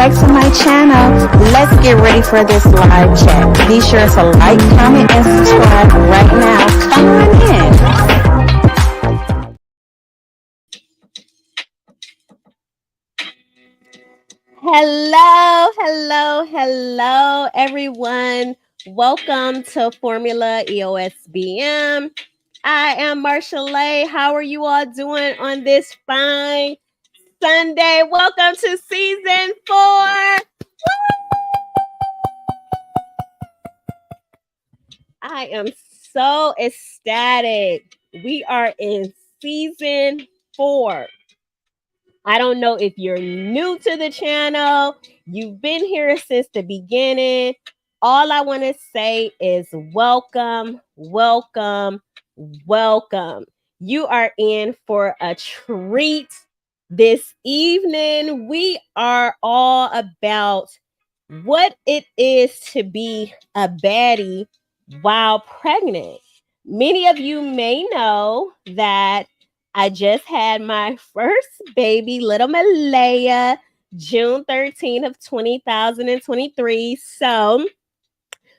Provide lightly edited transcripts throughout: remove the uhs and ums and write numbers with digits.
back to my channel. Let's get ready for this live chat. Be sure to like, comment, and subscribe right now. Come on in. Hello, everyone. Welcome to Formula EOSBM. I am Marchel'e. How are you all doing on this fine Sunday? Welcome to season 4. I am so ecstatic. We are in season 4. I don't know if you're new to the channel. You've been here since the beginning. All I want to say is welcome, welcome, welcome. You are in for a treat this evening. We are all about what it is to be a baddie while pregnant. Many of you may know that I just had my first baby, little Malaya, June 13th of 2023. So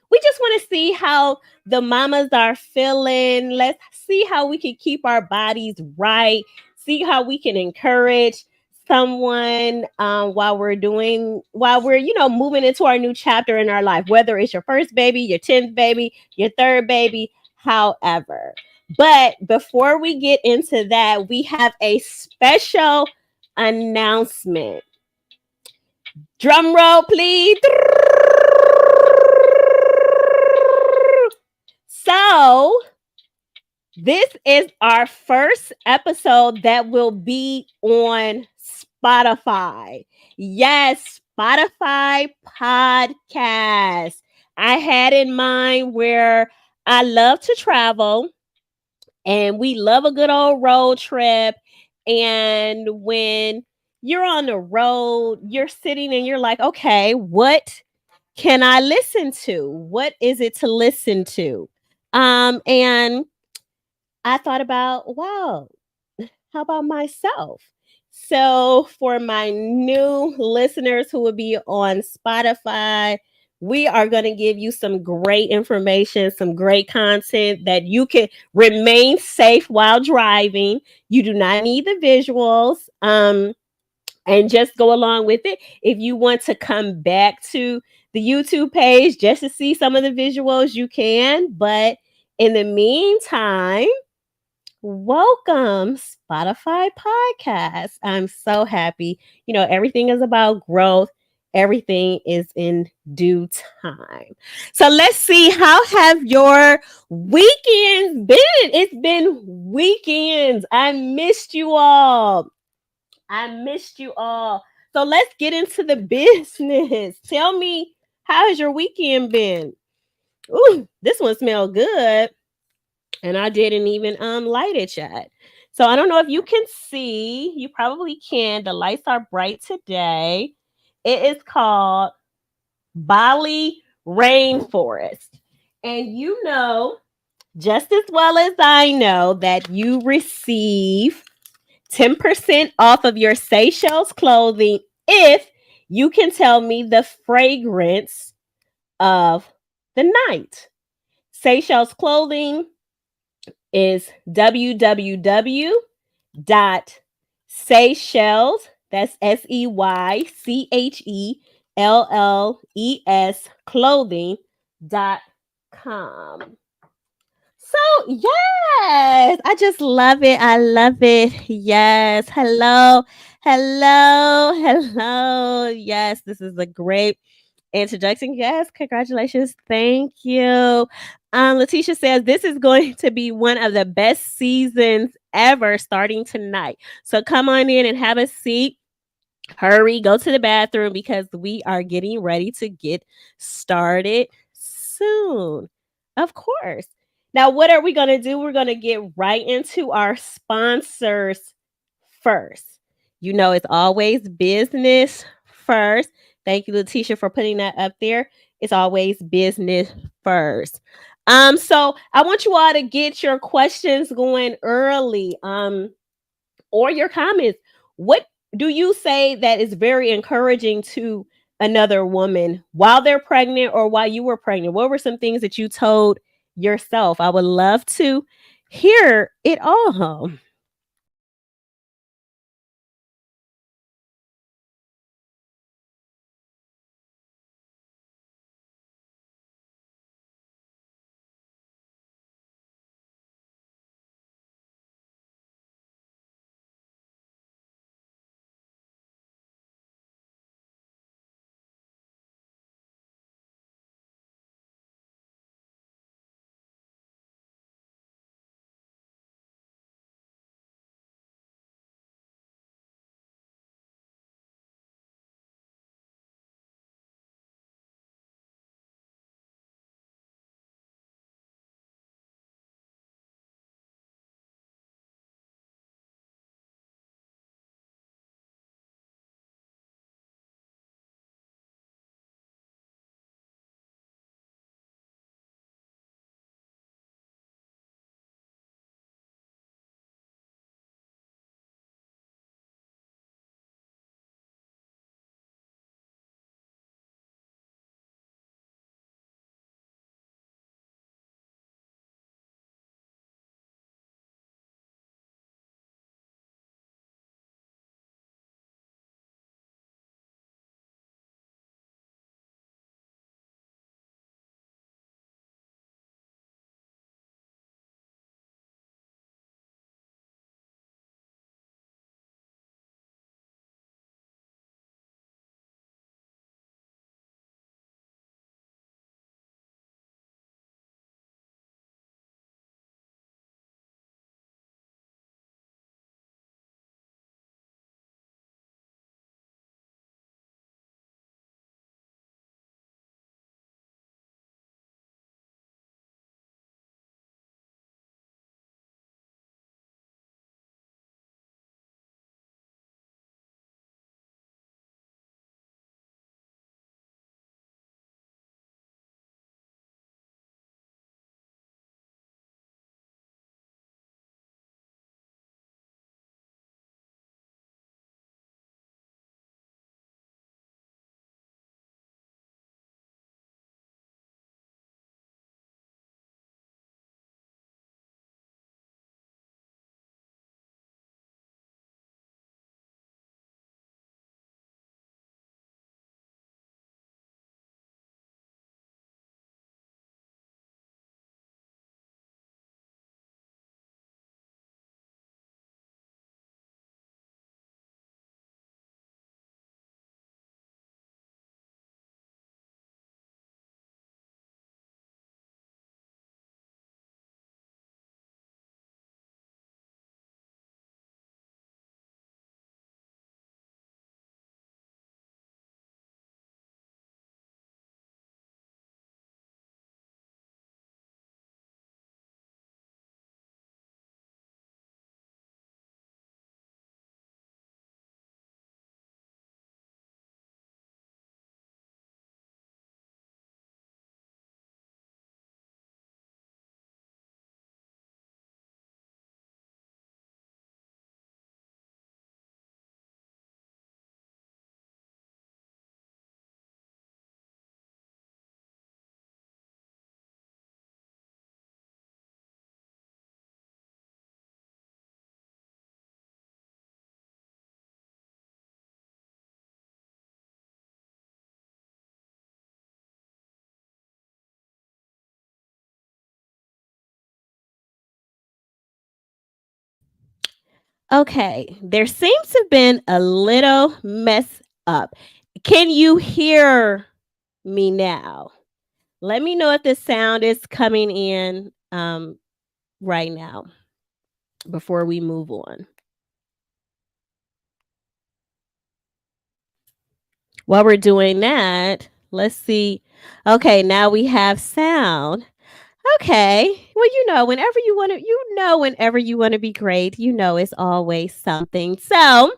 we just want to see how the mamas are feeling. Let's see how we can keep our bodies right. See how we can encourage someone while we're moving into our new chapter in our life, whether it's your first baby, your 10th baby, your third baby, however. But before we get into that, we have a special announcement. Drum roll, please. So, this is our first episode that will be on Spotify. Yes, Spotify podcast. I had in mind where I love to travel and we love a good old road trip. And when you're on the road, you're sitting and you're like, okay, what can I listen to? What is it to listen to? And I thought about, wow, how about myself? So for my new listeners who will be on Spotify, we are going to give you some great information, some great content that you can remain safe while driving. You do not need the visuals. And just go along with it. If you want to come back to the YouTube page just to see some of the visuals, you can. But in the meantime, welcome Spotify podcast. I'm so happy. You know, everything is about growth. Everything is in due time. So let's see, how have your weekends been? It's been weekends. I missed you all. So let's get into the business. Tell me, how has your weekend been? Ooh, this one smells good. And I didn't even light it yet. So I don't know if you can see. You probably can. The lights are bright today. It is called Baddie Rainforest. And you know, just as well as I know, that you receive 10% off of your Seychelles clothing if you can tell me the fragrance of the night. Seychelles clothing is www.Seychelles, that's SEYCHELLES clothing.com. So, yes, I just love it. I love it. Yes. Hello. Yes, this is a great introduction. Yes, congratulations. Thank you. Letitia says this is going to be one of the best seasons ever starting tonight. So come on in and have a seat. Hurry, go to the bathroom because we are getting ready to get started soon. Of course. Now, what are we going to do? We're going to get right into our sponsors first. You know, it's always business first. Thank you, Letitia, for putting that up there. It's always business first. So I want you all to get your questions going early, or your comments. What do you say that is very encouraging to another woman while they're pregnant or while you were pregnant? What were some things that you told yourself? I would love to hear it all. Okay, there seems to have been a little mess up. Can you hear me now? Let me know if the sound is coming in right now before we move on. While we're doing that, let's see. Okay, now we have sound. Okay. Well, whenever you want to, whenever you want to be great, it's always something. So,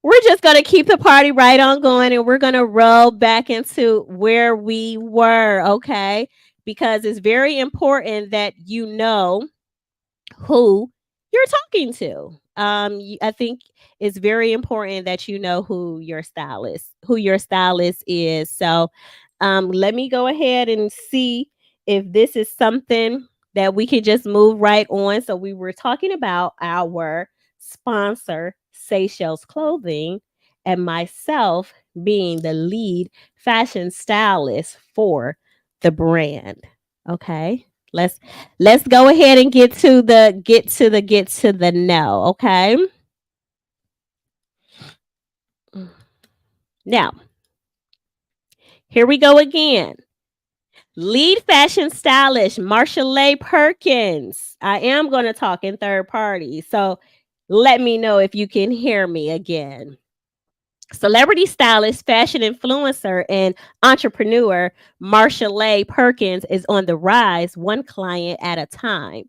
we're just going to keep the party right on going and we're going to roll back into where we were, okay? Because it's very important that you know who you're talking to. I think it's very important that you know who your stylist is. So, let me go ahead and see if this is something that we can just move right on. So, we were talking about our sponsor, Seychelles Clothing, and myself being the lead fashion stylist for the brand. Okay. Let's go ahead and get to the no, okay? Now, here we go again. Lead fashion stylist Marchel'e Perkins. I am going to talk in third party, so let me know if you can hear me again. Celebrity stylist, fashion influencer, and entrepreneur Marchel'e Perkins is on the rise, one client at a time.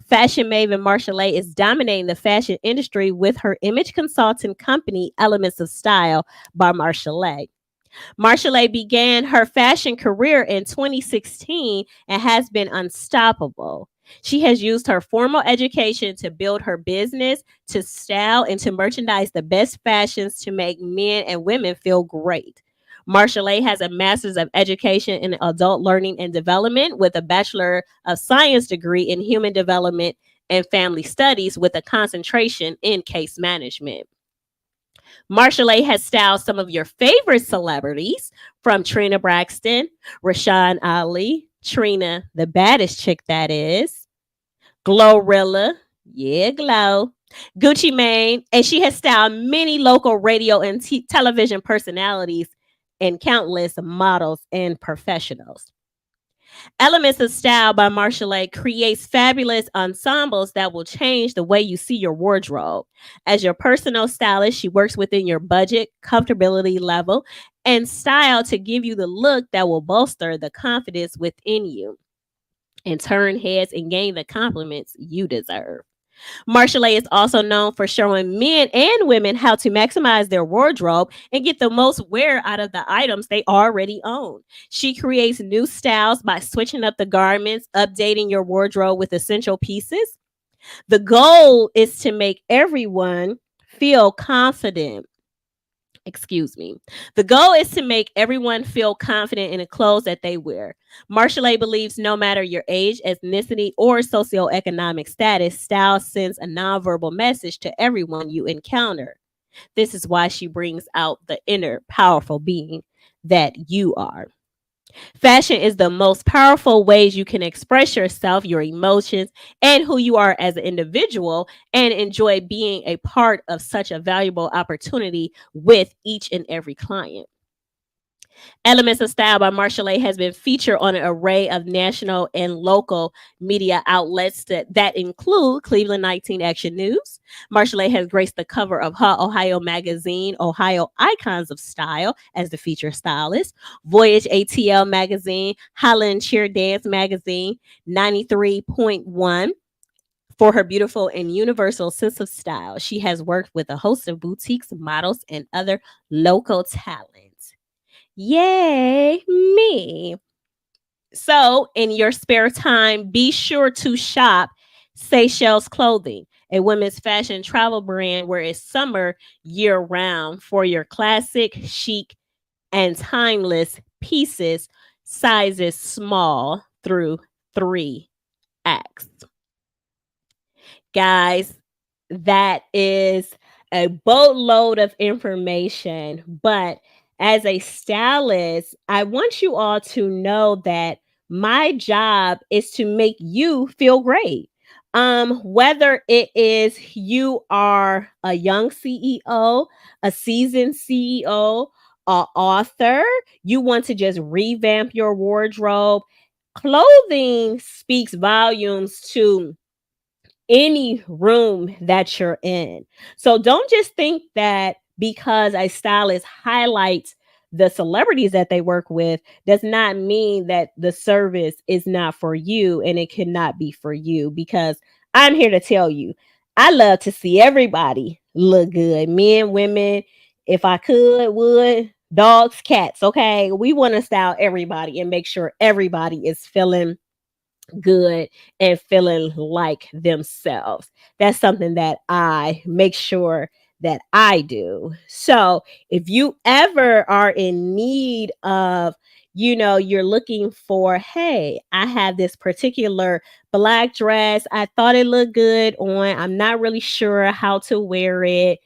Fashion maven Marchel'e is dominating the fashion industry with her image consulting company, Elements of Style by Marchel'e. Marchel'e began her fashion career in 2016 and has been unstoppable. She has used her formal education to build her business, to style, and to merchandise the best fashions to make men and women feel great. Marchel'e has a master's of education in adult learning and development with a bachelor of science degree in human development and family studies with a concentration in case management. Marchel'e has styled some of your favorite celebrities from Trina Braxton, Rashawn Ali, Trina, the baddest chick that is, Glorilla, yeah, Glow, Gucci Mane, and she has styled many local radio and television personalities and countless models and professionals. Elements of Style by Marchel'e creates fabulous ensembles that will change the way you see your wardrobe. As your personal stylist, she works within your budget, comfortability level, and style to give you the look that will bolster the confidence within you and turn heads and gain the compliments you deserve. Marchel'e is also known for showing men and women how to maximize their wardrobe and get the most wear out of the items they already own. She creates new styles by switching up the garments, updating your wardrobe with essential pieces. The goal is to make everyone feel confident. Excuse me. The goal is to make everyone feel confident in the clothes that they wear. Marchel'e believes no matter your age, ethnicity, or socioeconomic status, style sends a nonverbal message to everyone you encounter. This is why she brings out the inner powerful being that you are. Fashion is the most powerful ways you can express yourself, your emotions, and who you are as an individual, and enjoy being a part of such a valuable opportunity with each and every client. Elements of Style by Marchel'e has been featured on an array of national and local media outlets that include Cleveland 19 Action News. Marchel'e has graced the cover of her Ohio magazine, Ohio Icons of Style, as the featured stylist, Voyage ATL magazine, Holland Cheer Dance magazine, 93.1. For her beautiful and universal sense of style, she has worked with a host of boutiques, models, and other local talents. Yay, me. So, in your spare time, be sure to shop Seychelles Clothing, a women's fashion travel brand where it's summer year round for your classic, chic, and timeless pieces, sizes small through 3X. Guys, that is a boatload of information, but as a stylist, I want you all to know that my job is to make you feel great. Whether it is you are a young CEO, a seasoned CEO, a author, you want to just revamp your wardrobe, clothing speaks volumes to any room that you're in. So don't just think that because a stylist highlights the celebrities that they work with does not mean that the service is not for you and it cannot be for you, because I'm here to tell you, I love to see everybody look good. Men, women, if I could, would, dogs, cats, okay? We want to style everybody and make sure everybody is feeling good and feeling like themselves. That's something that I make sure that I do. So if you ever are in need of, you're looking for, hey, I have this particular black dress. I thought it looked good on. I'm not really sure how to wear it.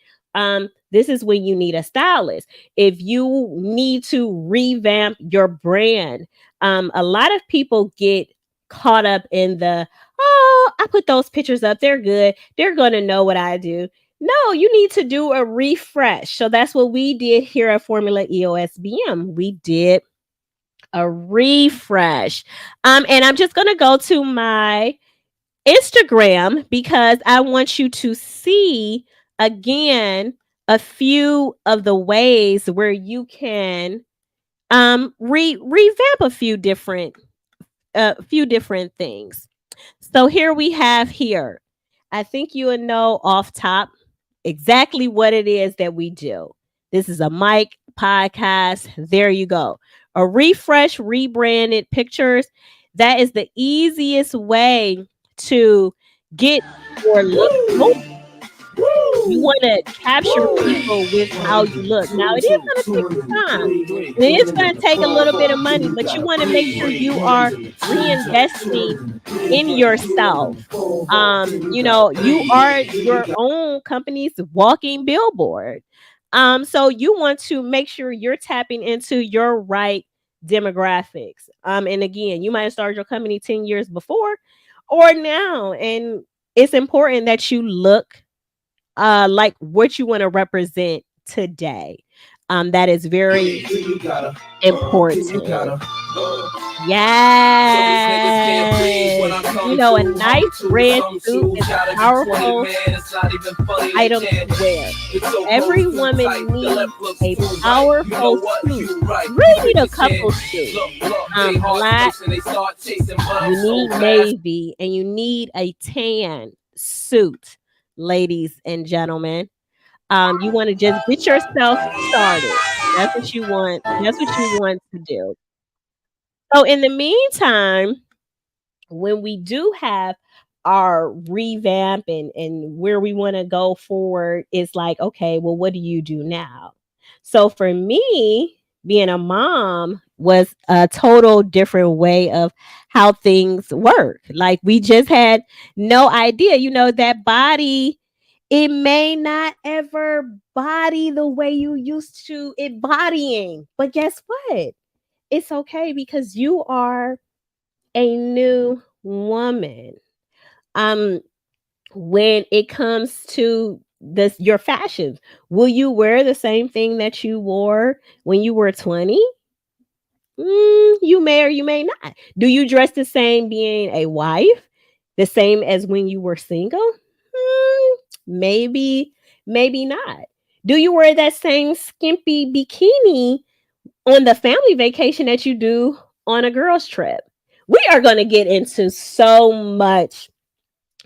This is when you need a stylist. If you need to revamp your brand, a lot of people get caught up in the, oh, I put those pictures up, they're good, they're gonna know what I do. No, you need to do a refresh. So that's what we did here at Formula EOSBM. We did a refresh. And I'm just gonna go to my Instagram because I want you to see again a few of the ways where you can revamp a few different things. So here we have here. I think you will know off top exactly what it is that we do. This is a mic podcast. There you go. A refresh, rebranded pictures. That is the easiest way to get your look going. You want to capture people with how you look. Now, it is going to take some time. And it is going to take a little bit of money, but you want to make sure you are reinvesting in yourself. You are your own company's walking billboard. So you want to make sure you're tapping into your right demographics. And again, you might have started your company 10 years before or now. And it's important that you look like what you want to represent today. That is very important. Yes. A nice red suit is a powerful item to wear. Every woman needs a powerful suit. You really need a couple suits. Black, you need navy, and you need a tan suit, ladies and gentlemen. You want to just get yourself started. That's what you want. That's what you want to do. So in the meantime, when we do have our revamp and where we want to go forward, it's like, okay, well, what do you do now? So for me, being a mom was a total different way of how things work. Like we just had no idea, that body, it may not ever body the way you used to it bodying. But guess what? It's okay because you are a new woman. Um, when it comes to your fashions, will you wear the same thing that you wore when you were 20? You may or you may not. Do you dress the same being a wife? The same as when you were single? Maybe, maybe not. Do you wear that same skimpy bikini on the family vacation that you do on a girl's trip? We are going to get into so much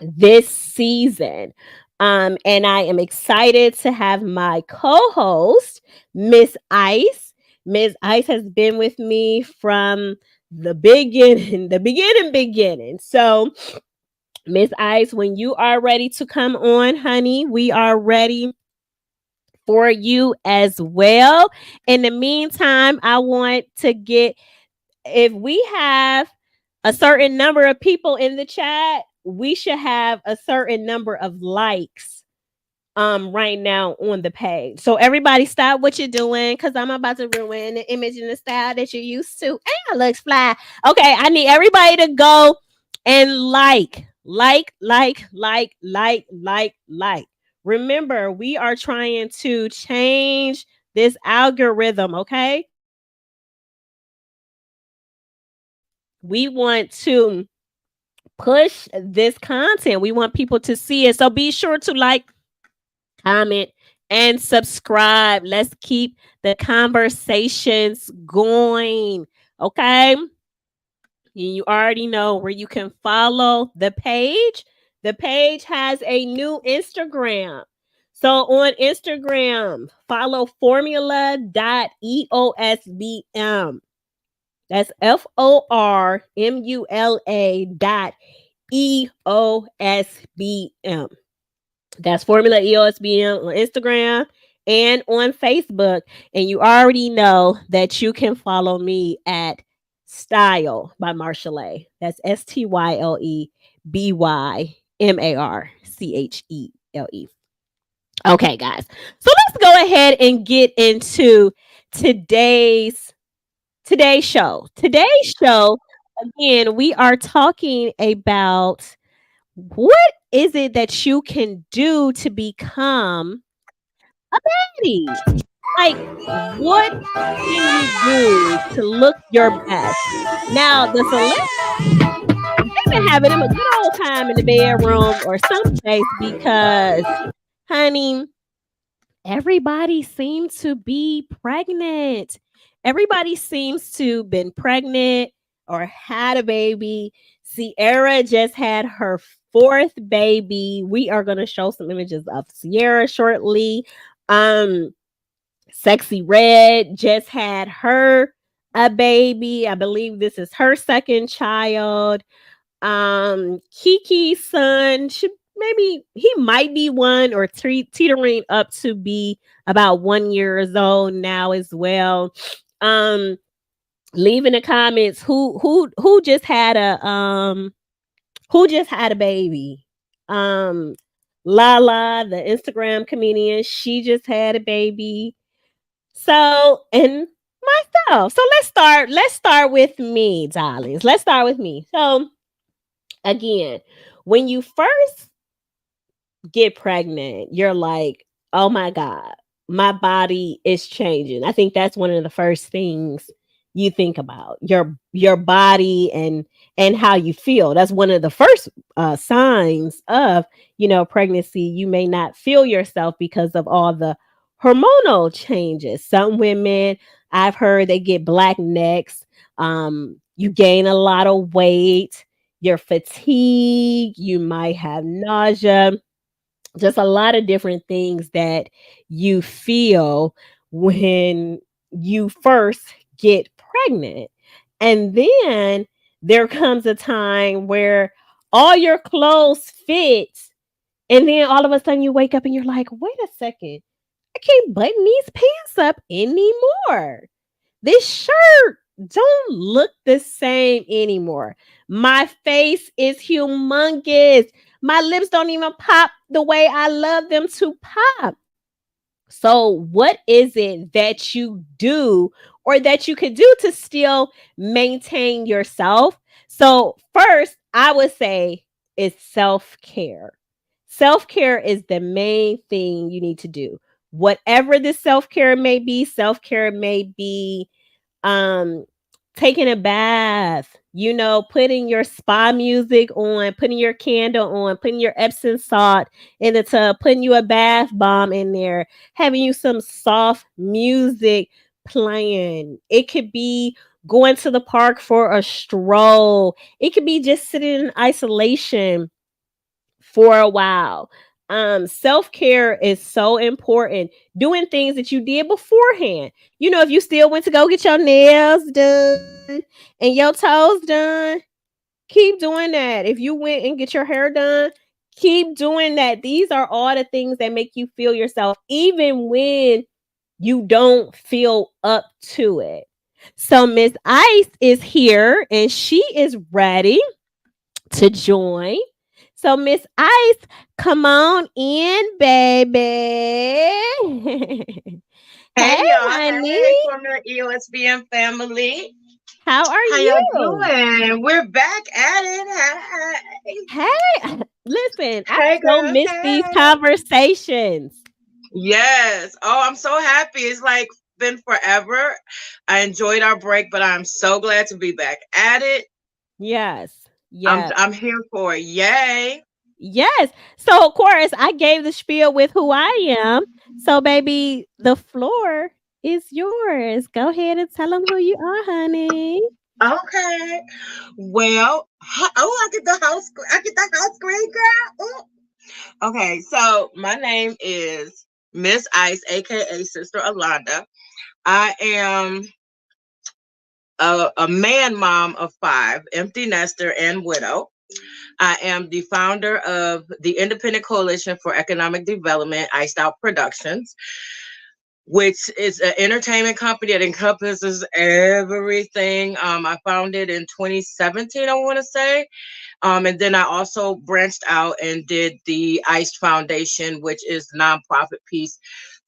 this season. And I am excited to have my co-host, Miss Ice. Miss Ice has been with me from the beginning. So, Miss Ice, when you are ready to come on, honey, we are ready for you as well. In the meantime, I want to get, if we have a certain number of people in the chat, we should have a certain number of likes right now on the page. So everybody stop what you're doing because I'm about to ruin the image and the style that you're used to. And it looks fly. Okay, I need everybody to go and like. Remember, we are trying to change this algorithm, okay? We want to push this content. We want people to see it. So be sure to like, comment, and subscribe. Let's keep the conversations going. Okay. You already know where you can follow the page. The page has a new Instagram. So on Instagram, follow formula.eosbm. That's FORMULA.EOSBM. That's Formula EOSBM on Instagram and on Facebook. And you already know that you can follow me at Style by Marchel'e. That's STYLEBYMARCHELE. Okay, guys. So let's go ahead and get into today's today's show. Today's show, again, we are talking about what is it that you can do to become a baddie? Like, what can you do to look your best? Now, the celebrities, they've been having them a good old time in the bedroom or someplace because, honey, everybody seems to be pregnant. Everybody seems to been pregnant or had a baby. Sierra just had her fourth baby. We are going to show some images of Sierra shortly. Sexy Red just had her a baby. I believe this is her second child. Kiki's son should maybe he might be one or teetering up to be about 1 years old now as well. Leave in the comments who just had a baby. Lala, the Instagram comedian, she just had a baby. So, and myself. So let's start with me, darlings. Let's start with me. So again, when you first get pregnant, you're like, oh my God, my body is changing. I think that's one of the first things you think about, your body and how you feel. That's one of the first signs of, pregnancy. You may not feel yourself because of all the hormonal changes. Some women, I've heard, they get black necks. You gain a lot of weight, you're fatigued, you might have nausea, just a lot of different things that you feel when you first get pregnant. And then there comes a time where all your clothes fit. And then all of a sudden you wake up and you're like, wait a second, I can't button these pants up anymore. This shirt don't look the same anymore. My face is humongous. My lips don't even pop the way I love them to pop. So, what is it that you do or that you could do to still maintain yourself? So, first, I would say it's self care. Self care is the main thing you need to do. Whatever the self care may be um taking a bath, putting your spa music on, putting your candle on, putting your Epsom salt in the tub, putting you a bath bomb in there, having you some soft music playing. It could be going to the park for a stroll. It could be just sitting in isolation for a while. Self-care is so important. Doing things that you did beforehand. If you still went to go get your nails done and your toes done, keep doing that. If you went and get your hair done, keep doing that. These are all the things that make you feel yourself, even when you don't feel up to it. So Miss Ice is here and she is ready to join. So Miss Ice, come on in, baby. Hey Hey, y'all, honey. hey Formula EOSBM family. How are How y'all you? doing? We're back at it. Hey, listen, I Hey so girl, miss these hey. conversations. Yes. Oh, I'm so happy. It's like been forever. I enjoyed our break, but I'm so glad to be back at it. Yes, I'm yes, I'm here for it. Yay. yes. So of course I gave the spiel with who I am. So baby, the floor is yours. Go ahead and tell them who you are, honey. Okay. Well, oh, I get the house green girl. Ooh. Okay, so my name is Miss Ice, aka Sister Alonda. I am a man mom of 5, empty nester and widow. I am the founder of the Independent Coalition for Economic Development, Iced Out Productions, which is an entertainment company that encompasses everything. I founded in 2017, I want to say. And then I also branched out and did the ICE Foundation, which is the nonprofit piece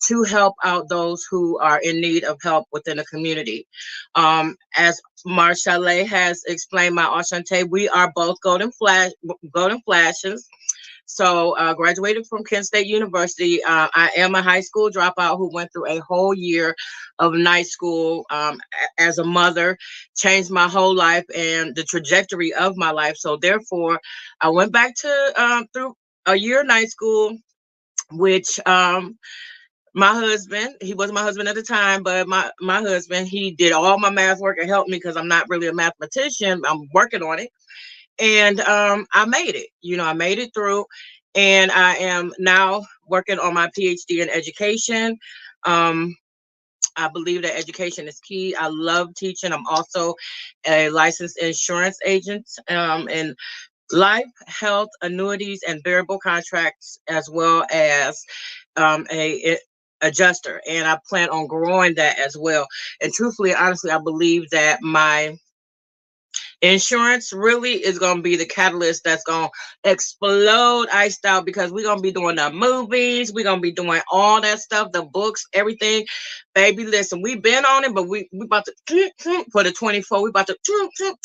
to help out those who are in need of help within the community. As Marchel'e has explained, my Ashante, we are both golden flashes. So graduated from Kent State University. I am a high school dropout who went through a whole year of night school as a mother, changed my whole life and the trajectory of my life. So therefore, I went back to through a year of night school, which my husband, he wasn't my husband at the time, but my husband, he did all my math work and helped me because I'm not really a mathematician. I'm working on it. And I made it. I made it through. And I am now working on my PhD in education. I believe that education is key. I love teaching. I'm also a licensed insurance agent in life, health, annuities, and variable contracts, as well as a adjuster. And I plan on growing that as well. And truthfully, honestly, I believe that my insurance really is going to be the catalyst that's going to explode Iced Out, because we're going to be doing the movies. We're going to be doing all that stuff, the books, everything. Baby, listen, we've been on it, but we about to, for the 24, we about to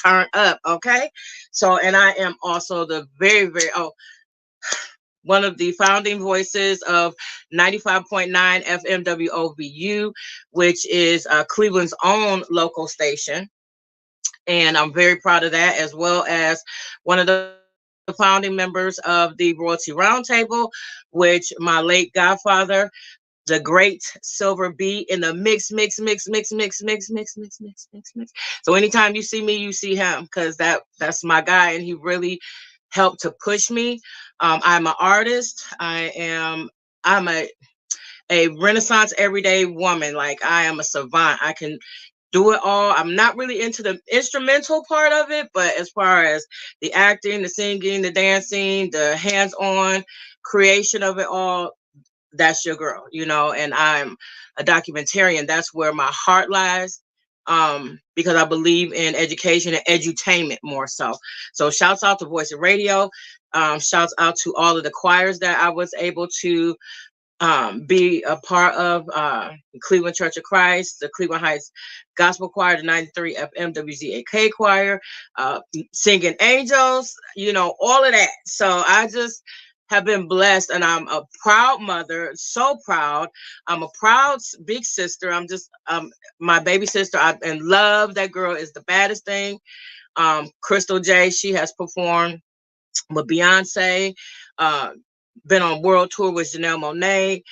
turn up, okay? So, and I am also the one of the founding voices of 95.9 FM WOVU, which is Cleveland's own local station. And I'm very proud of that, as well as one of the founding members of the Royalty Roundtable, which my late godfather, the great Silver B, in the mix. So anytime you see me, you see him, because that's my guy, and he really helped to push me. I'm an artist. I'm a Renaissance everyday woman. Like, I am a savant. I can do it all. I'm not really into the instrumental part of it, but as far as the acting, the singing, the dancing, the hands-on creation of it all, that's your girl, and I'm a documentarian. That's where my heart lies, because I believe in education and edutainment more so. So shouts out to Voice of Radio. Shouts out to all of the choirs that I was able to be a part of, Cleveland Church of Christ, the Cleveland Heights Gospel Choir, the 93 FM WZAK choir, Singing Angels, all of that. So I just have been blessed, and I'm a proud mother, so proud. I'm a proud big sister. I'm just my baby sister. I'm in love. That girl is the baddest thing. Crystal J, she has performed with Beyonce, been on world tour with Janelle Monáe,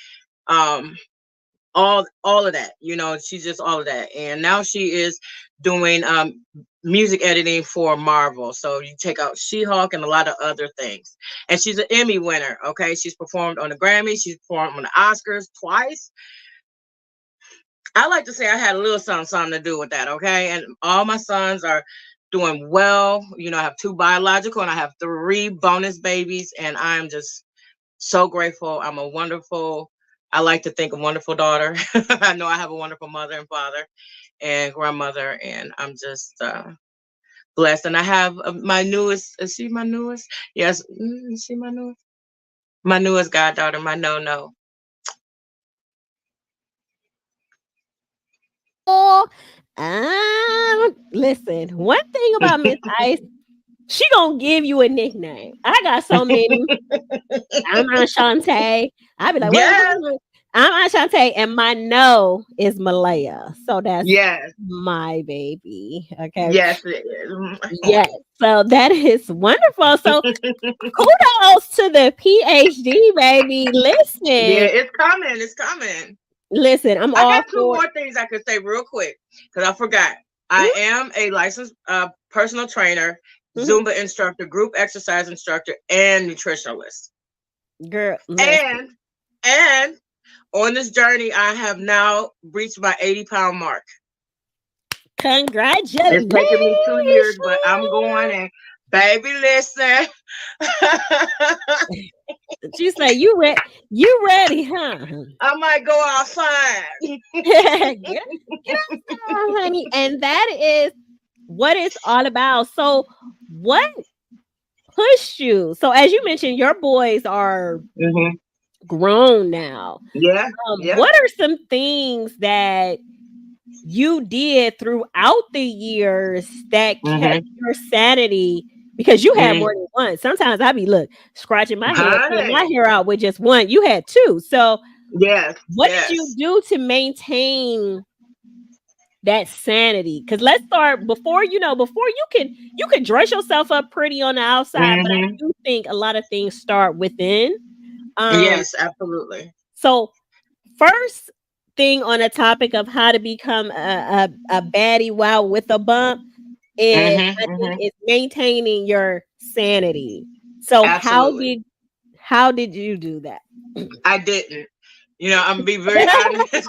all of that. She's just all of that. And now she is doing music editing for Marvel. So you check out She-Hulk and a lot of other things. And she's an Emmy winner. Okay, she's performed on the Grammy. She's performed on the Oscars twice. I like to say I had a little something to do with that. Okay, and all my sons are doing well. I have 2 biological, and I have 3 bonus babies, and I'm just so grateful. I'm a wonderful, I like to think, a wonderful daughter. I know I have a wonderful mother and father and grandmother, and I'm just blessed. And I have my newest, is she my newest? Yes, is she my newest? My newest goddaughter, my no. Oh, listen, one thing about Miss Ice, she gonna give you a nickname. I got so many. I'm Ashante. I be like, Yes. what? I'm Ashante, and my no is Malaya. So that's Yes. my baby. Okay. Yes, it is. Yes. So that is wonderful. So kudos to the PhD, baby. Yeah, Listen, it's coming. It's coming. listen, I'm I all got 2 for more things I could say real quick, because I forgot. I am a licensed personal trainer, Zumba instructor, group exercise instructor, and nutritionalist. girl. Listen. And on this journey, I have now reached my 80-pound mark. Congratulations. It's taken me 2 years, but I'm going and baby, listen. She said, you ready, huh? I might go outside. Get outside, honey. And that is what it's all about. So what pushed you? So as you mentioned, your boys are Hmm. grown now. Yeah, yeah. What are some things that you did throughout the years that kept Hmm. your sanity? Because you had Hmm. more than one. Sometimes I be scratching my head, pulling my Honey. hair out with just one. You had two. So Yes, what did you yes. do to maintain that sanity? Because let's start before you can dress yourself up pretty on the outside, but I Hmm. do think a lot of things start within. Um, Yes, absolutely. so first thing on the topic of how to become a baddie wow with a bump is Hmm. I think Hmm. it's maintaining your sanity. So Absolutely. how did you do that? I didn't. I'm gonna be very honest.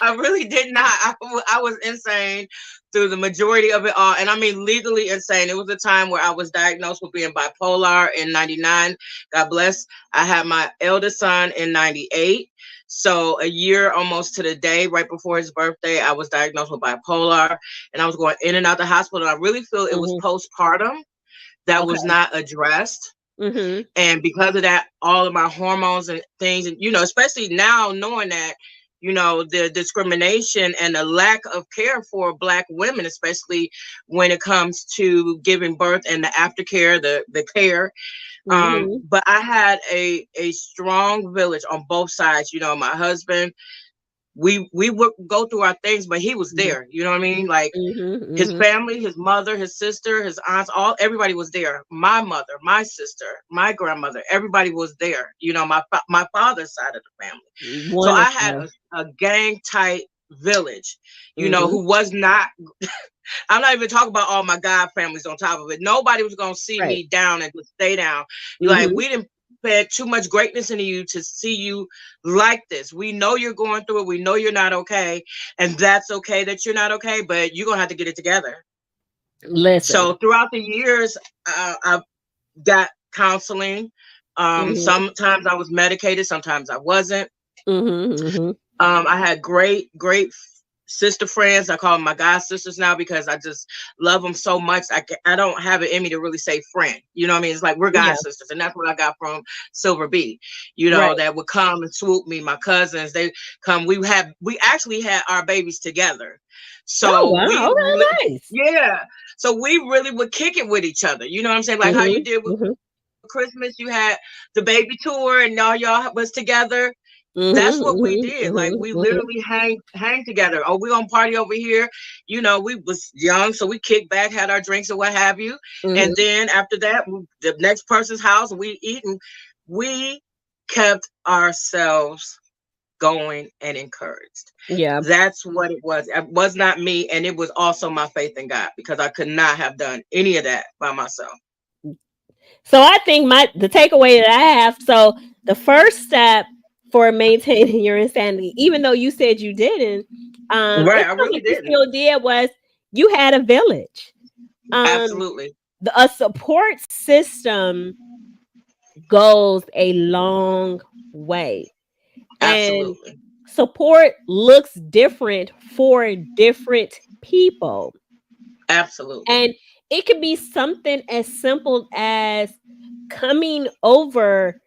I really did not. I was insane through the majority of it all. And I mean, legally insane. It was a time where I was diagnosed with being bipolar in 99. God bless. I had my eldest son in 98. So a year almost to the day, right before his birthday, I was diagnosed with bipolar and I was going in and out the hospital. And I really feel it was Mhm. postpartum that was Okay. not addressed. Mhm. And because of that, all of my hormones and things, and especially now knowing that, the discrimination and the lack of care for Black women, especially when it comes to giving birth and the aftercare, the care. Mhm. But I had a strong village on both sides. My husband, we would go through our things, but he was Mhm. there. You know what I mean? Like Mhm. his Mhm. family, his mother, his sister, his aunts, everybody was there. My mother, my sister, my grandmother, everybody was there. My father's side of the family. So I had Wonderful. a gang tight village, Mhm. who was not. I'm not even talking about all my God families on top of it. Nobody was gonna see Right. me down and just stay down. Like Mhm. we didn't fed too much greatness into you to see you like this. We know you're going through it. We know you're not okay, and that's okay that you're not okay. But you're gonna have to get it together. So Listen. throughout the years, I got counseling. Mhm. Sometimes I was medicated, sometimes I wasn't. Mhm. Mhm. I had great sister friends. I call them my God sisters now because I just love them so much. I don't have it in me to really say friend. You know what I mean? It's like we're God Yeah. sisters, and that's what I got from Silver B. Right. That would come and swoop me. My cousins, they come. We actually had our babies together, Oh so wow. Okay. Nice. yeah. So we really would kick it with each other. You know what I'm saying? Like how you Mhm. did with Mhm. Christmas, you had the baby tour, and y'all was together. That's Mhm. what we Mhm. did. Like Mhm. we Mhm. literally hang together. Oh, we're gonna party over here. We was young, so we kicked back, had our drinks or what have you. And Mhm. then after that, the next person's house, we eat, and we kept ourselves going and encouraged. Yeah. That's what it was. It was not me, and it was also my faith in God because I could not have done any of that by myself. So I think the takeaway that I have, so the first step for maintaining your insanity, even though you said you didn't, Right, it I sounds really like you didn't. still did, was you had a village. Um, Absolutely. a support system goes a long way. And Absolutely. support looks different for different people. Absolutely. And it could be something as simple as coming over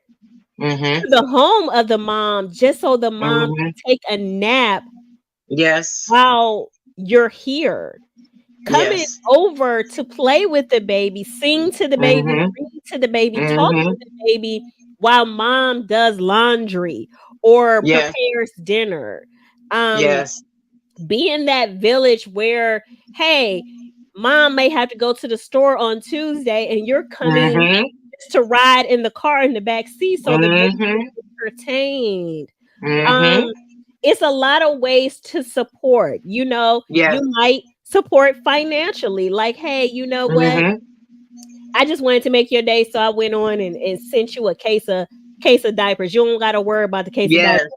Mm-hmm. to the home of the mom just so the mom Mm-hmm. can take a nap Yes. while you're here. Coming Yes. over to play with the baby, sing to the baby, Mm-hmm. read to the baby, talk Mm-hmm. to the baby while mom does laundry or Yes. prepares dinner. Um, Yes. be in that village where, hey, mom may have to go to the store on Tuesday and you're coming Mm-hmm. just to ride in the car in the back seat so the baby Mm-hmm. is entertained. Um, Mm-hmm. it's a lot of ways to support. You Yes. might support financially, like, hey, you know what? Mm-hmm. I just wanted to make your day, so I went on and sent you a case of diapers. You don't gotta worry about the case of Yes. diapers.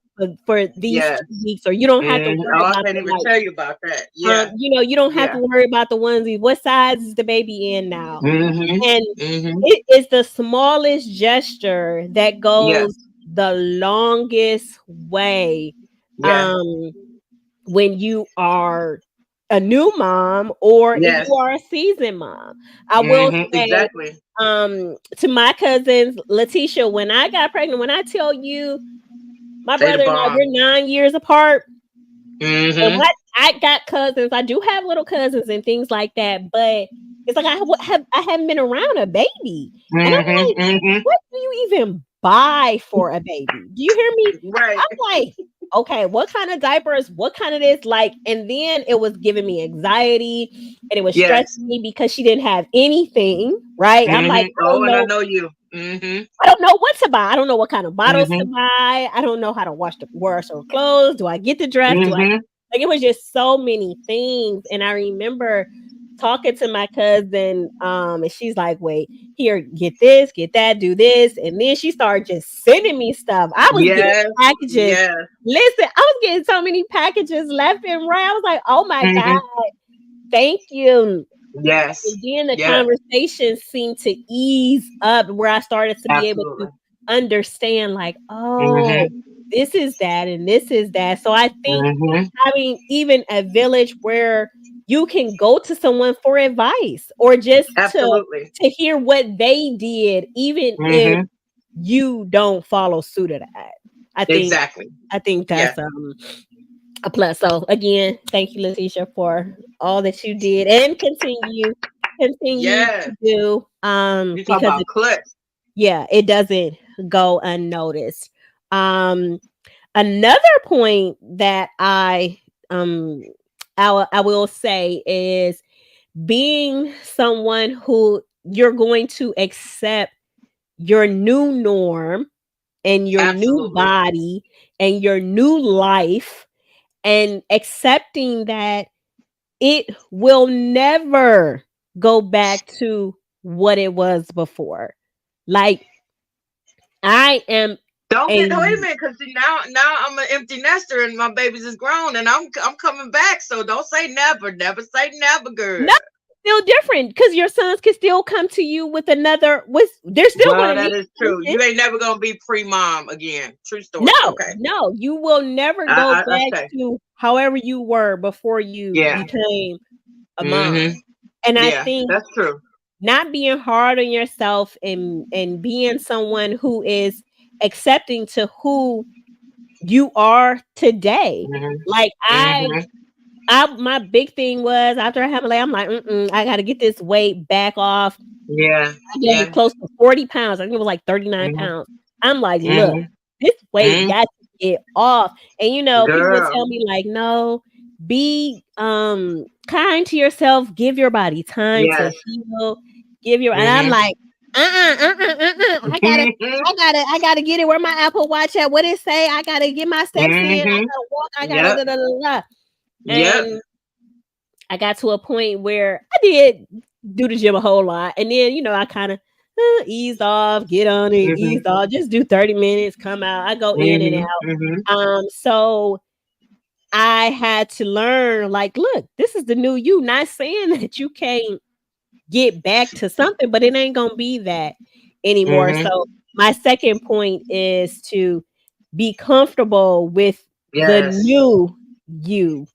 for these Yes. 2 weeks, or you don't have to worry Oh, I about can't the, even like, tell you about that. Yeah. you don't have Yeah. to worry about the onesies. What size is the baby in now? Mm-hmm. And Mm-hmm. it is the smallest gesture that Yes. goes the longest way. Yeah. Um, when you are a new mom or if Yes. you are a seasoned mom. I will Mm-hmm. say, Exactly. to my cousins, Letitia, when I got pregnant, when I tell you, my They the brother and I, bomb. we're 9 years apart. And Mm-hmm. I got cousins. I do have little cousins and things like that, but it's like I haven't been around a baby, and I'm like, Mm-hmm. Mm-hmm. what do you even buy for a baby? Do you hear me? Right. I'm like, okay, what kind of diapers? What kind of this? Like, and then it was giving me anxiety, and it was stressing Yes. me because she didn't have anything. Right? I'm like, Mm-hmm. Oh, and I know you. Mm-hmm. I don't know what to buy. I don't know what kind of bottles to Mm-hmm. buy. I don't know how to wash her clothes. Do I get the dress? Do I Mm-hmm. like it was just so many things. And I remember talking to my cousin, and she's like, wait, here, get this, get that, do this. And then she started just sending me stuff. I was getting Yes. packages. Yes. Listen, I was getting so many packages left and right. I was like, oh my God, Mm-hmm. thank you. Yes. And then the Yes. conversation seemed to ease up where I started to be able to Absolutely. understand, like, oh, Mm-hmm. this is that and this is that. So I think Mm-hmm. having even a village where you can go to someone for advice or just Absolutely. to hear what they did, even if Mm-hmm. you don't follow suit of that. I think Exactly. I think Yeah. that's a plus. So again, thank you, Letitia, for all that you did and continue Yes. to do. You talk Because about clips. yeah, it doesn't go unnoticed. Um, another point that um I will say is being someone who you're going to accept your new norm and your new Absolutely. body and your new life, and accepting that it will never go back to what it was before. Like, I am Don't a get wait a minute, because now I'm an empty nester and my babies is grown and I'm coming back. So don't say never. Never say never, girl. no, still different because your sons can still come to you with another. With they're still going Well, to that need is true. attention. You ain't never gonna be pre-mom again. True story. No, Okay. no, you will never go I back say. to however you were before you Yeah. became a mom. Mm-hmm. And I Yeah, think that's true. not being hard on yourself and being someone who is accepting to who you are today. Mm-hmm. Like, Mm-hmm. my big thing was after I had Malay, I'm like, I got to get this weight back off. Yeah. I gained Yeah. close to 40 pounds. I think it was like 39 Mm-hmm. pounds. I'm like, look, Mm-hmm. this weight Mm-hmm. got to get off. And people would Girl. tell me like, no, be kind to yourself, give your body time to Yes. heal, and I'm Mm-hmm. like, I gotta get it. Where my Apple Watch at? What it say? I gotta get my steps in. I Mm-hmm. gotta walk. I gotta Yep. da da da da. Yep. And I got to a point where I did do the gym a whole lot. And then, I kind of eased off, get on it, Mm-hmm. eased off, just do 30 minutes, come out. I go in and Mm-hmm. out. Mm-hmm. So I had to learn, like, look, this is the new you. Not saying that you can't get back to something, but it ain't gonna be that anymore. Mm-hmm. So my second point is to be comfortable with the Yes. new you,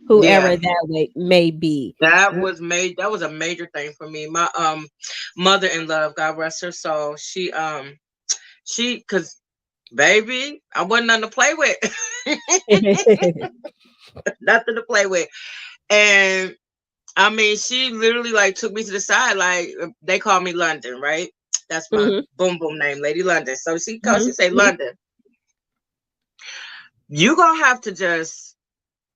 whoever Yeah. that may be. That was a major thing for me. My mother in love, God rest her soul. She cause baby, I wasn't nothing to play with. Nothing to play with. And I mean, she literally like took me to the side, like they call me London, right? That's my Mhm, boom boom name, Lady London. So mhm, she say, mhm. London, you gonna have to just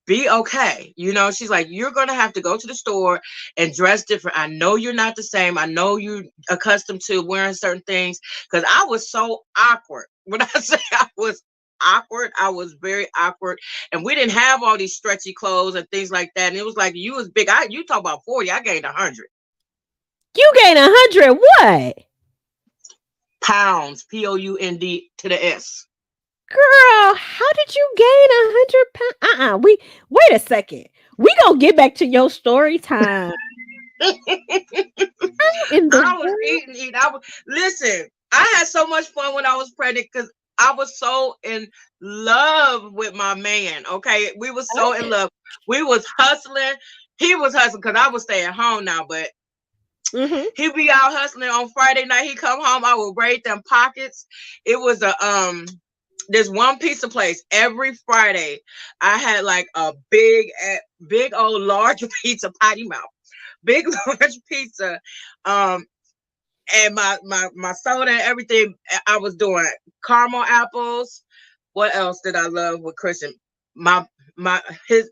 be okay. She's like, you're gonna have to go to the store and dress different. I know you're not the same. I know you're accustomed to wearing certain things. Cause I was so awkward. When I say I was awkward, I was very awkward. And we didn't have all these stretchy clothes and things like that. And it was like you was big. You talk about 40, I gained 100 You gain 100 what? pounds, POUND to the S. Girl, how did you gain 100 pounds? We wait a second. We gonna get back to your story time. How in the I was world? eating. I was listen. I had so much fun when I was pregnant because I was so in love with my man. Okay, we was so in love. We was hustling. He was hustling because I was staying home now, but Mm-hmm. he be out hustling on Friday night. He come home. I would raid them pockets. It was a There's one pizza place every Friday. I had like a big old large pizza, potty mouth, big large pizza, um, and my soda and everything. I was doing caramel apples. What else did I love with Christian? My my his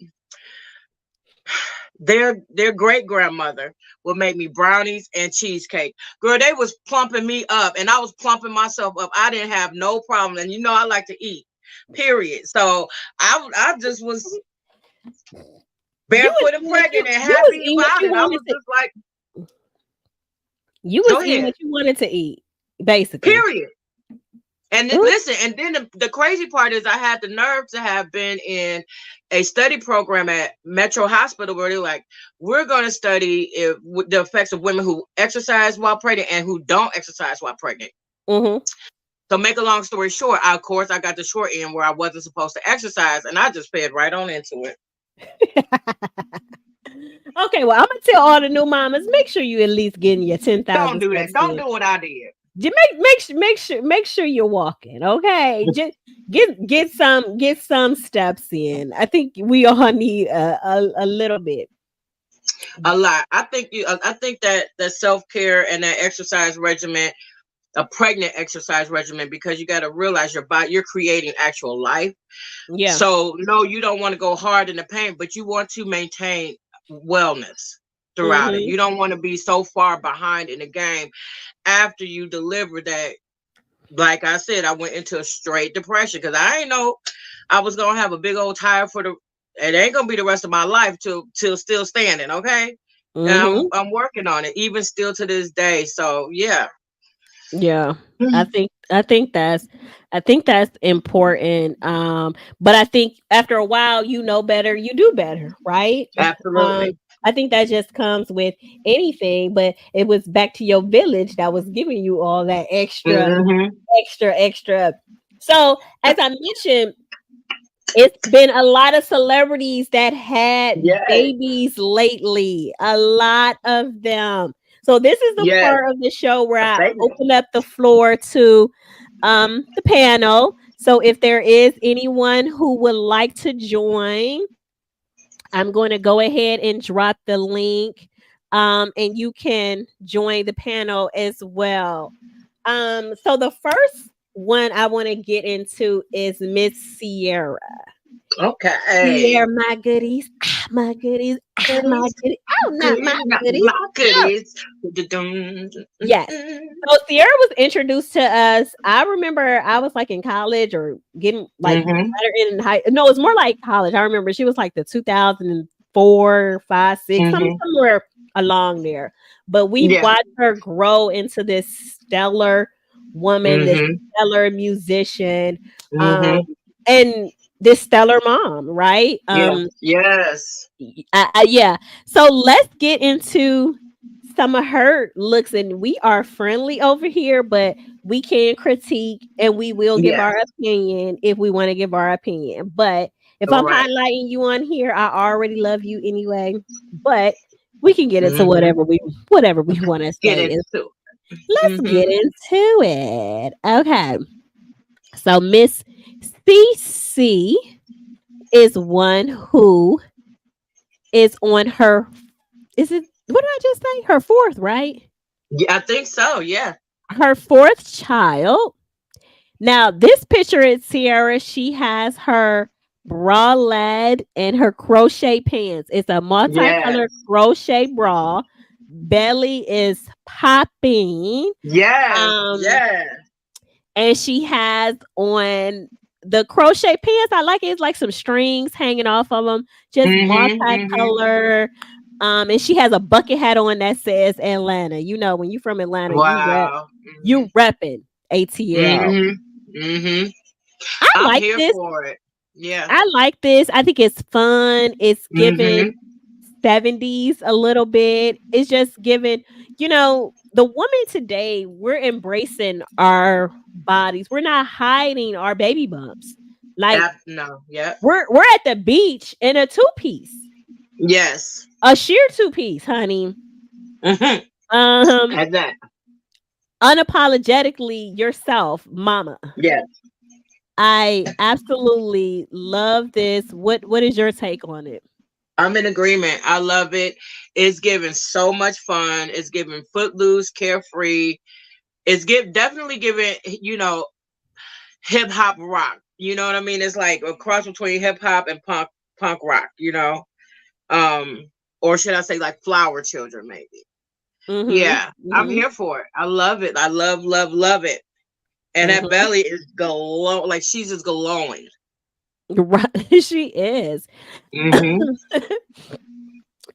their great grandmother would make me brownies and cheesecake. Girl, they was plumping me up, and I was plumping myself up. I didn't have no problem, and you know I like to eat. Period. So I just was You was barefoot and eating what pregnant and you was happy eating what about you it. I wanted was to. just like, You go was eating ahead. what you wanted to eat, basically. Period. And Ooh. listen, and then the crazy part is I had the nerve to have been in a study program at Metro Hospital where they're like, we're going to study the effects of women who exercise while pregnant and who don't exercise while pregnant. Mm-hmm. So make a long story short, of course, I got the short end where I wasn't supposed to exercise, and I just fed right on into it. Okay, well, I'm gonna tell all the new mamas, make sure you at least getting your Don't 10,000 do that. steps Don't in. do what I did. Just make sure you're walking. Okay, just get some steps in. I think we all need a little bit. A lot. I think that the self-care and that exercise regimen, a pregnant exercise regimen, because you got to realize your body, you're creating actual life. Yeah. So no, you don't want to go hard in the pain, but you want to maintain wellness throughout it. Mm-hmm. You don't want to be so far behind in the game after you deliver that. Like I said, I went into a straight depression because I ain't know I was gonna have a big old tire for the. It ain't gonna be the rest of my life till still standing. Okay, and Mm-hmm. I'm working on it, even still to this day. So yeah. Yeah. I think that's important. But I think after a while, you know better, you do better, right? Um, Absolutely. I think that just comes with anything, but it was back to your village that was giving you all that Hmm. extra. So, as I mentioned, it's been a lot of celebrities that had Yes. babies lately, a lot of them. So this is the Yes. part of the show where A I baby. open up the floor to the panel. So if there is anyone who would like to join, I'm going to go ahead and drop the link, and you can join the panel as well. So the first one I want to get into is Miss Sierra. Okay. Sierra, my goodies, my goodies, my Goodies, goodies. Oh, not my goodies, not goodies. my Oh, goodies. Dum, yes. So Sierra was introduced to us. I remember I was like in college or getting like mm-hmm. better in high. No, it's more like college. I remember she was like the 2004, 5, 6, Mm-hmm. somewhere along there. But we Yeah. watched her grow into this stellar woman, this Mm-hmm. stellar musician, um, Mm-hmm. and this stellar mom, right? Yeah. Yes. Yeah. So let's get into some of her looks, and we are friendly over here, but we can critique and we will give Yes. our opinion if we want to give our opinion. But if All I'm right. highlighting you on here, I already love you anyway. But we can get into Mm-hmm. whatever we want to Get say. into. Let's get Mm-hmm. into it. Okay. So Miss CC is one who is on her, is it, what did I just say? Her fourth, right? Yeah, I think so. Yeah. Her fourth child. Now, this picture is Sierra. She has her bralette and her crochet pants. It's a multicolored Yes. crochet bra. Belly is popping. Yes. Um, Yes. and she has on the crochet pants. I like it. It's like some strings hanging off of them, just Mm-hmm. Mm-hmm. multicolor. And she has a bucket hat on that says Atlanta. You know, when you from Atlanta, Wow. you repping ATL. Mm-hmm. Mm-hmm. I I'm like here this. for it. Yeah. I like this. I think it's fun. It's Mm-hmm. given 70s a little bit. It's just given, the woman today, we're embracing our bodies. We're not hiding our baby bumps. Like No. Yep. we're at the beach in a two-piece. Yes. A sheer two-piece, honey. Mm-hmm. Um At that. Unapologetically yourself, mama. Yes. I absolutely love this. What is your take on it? I'm in agreement. I love it. It's giving so much fun. It's giving footloose, carefree. It's definitely giving, hip hop rock. You know what I mean? It's like a cross between hip hop and punk rock, Um, or should I say like Flower Children, maybe. Mhm. Yeah, I'm Mhm. here for it. I love it. I love it. And that Mhm. belly is like she's just glowing. Right. She is. Mm-hmm.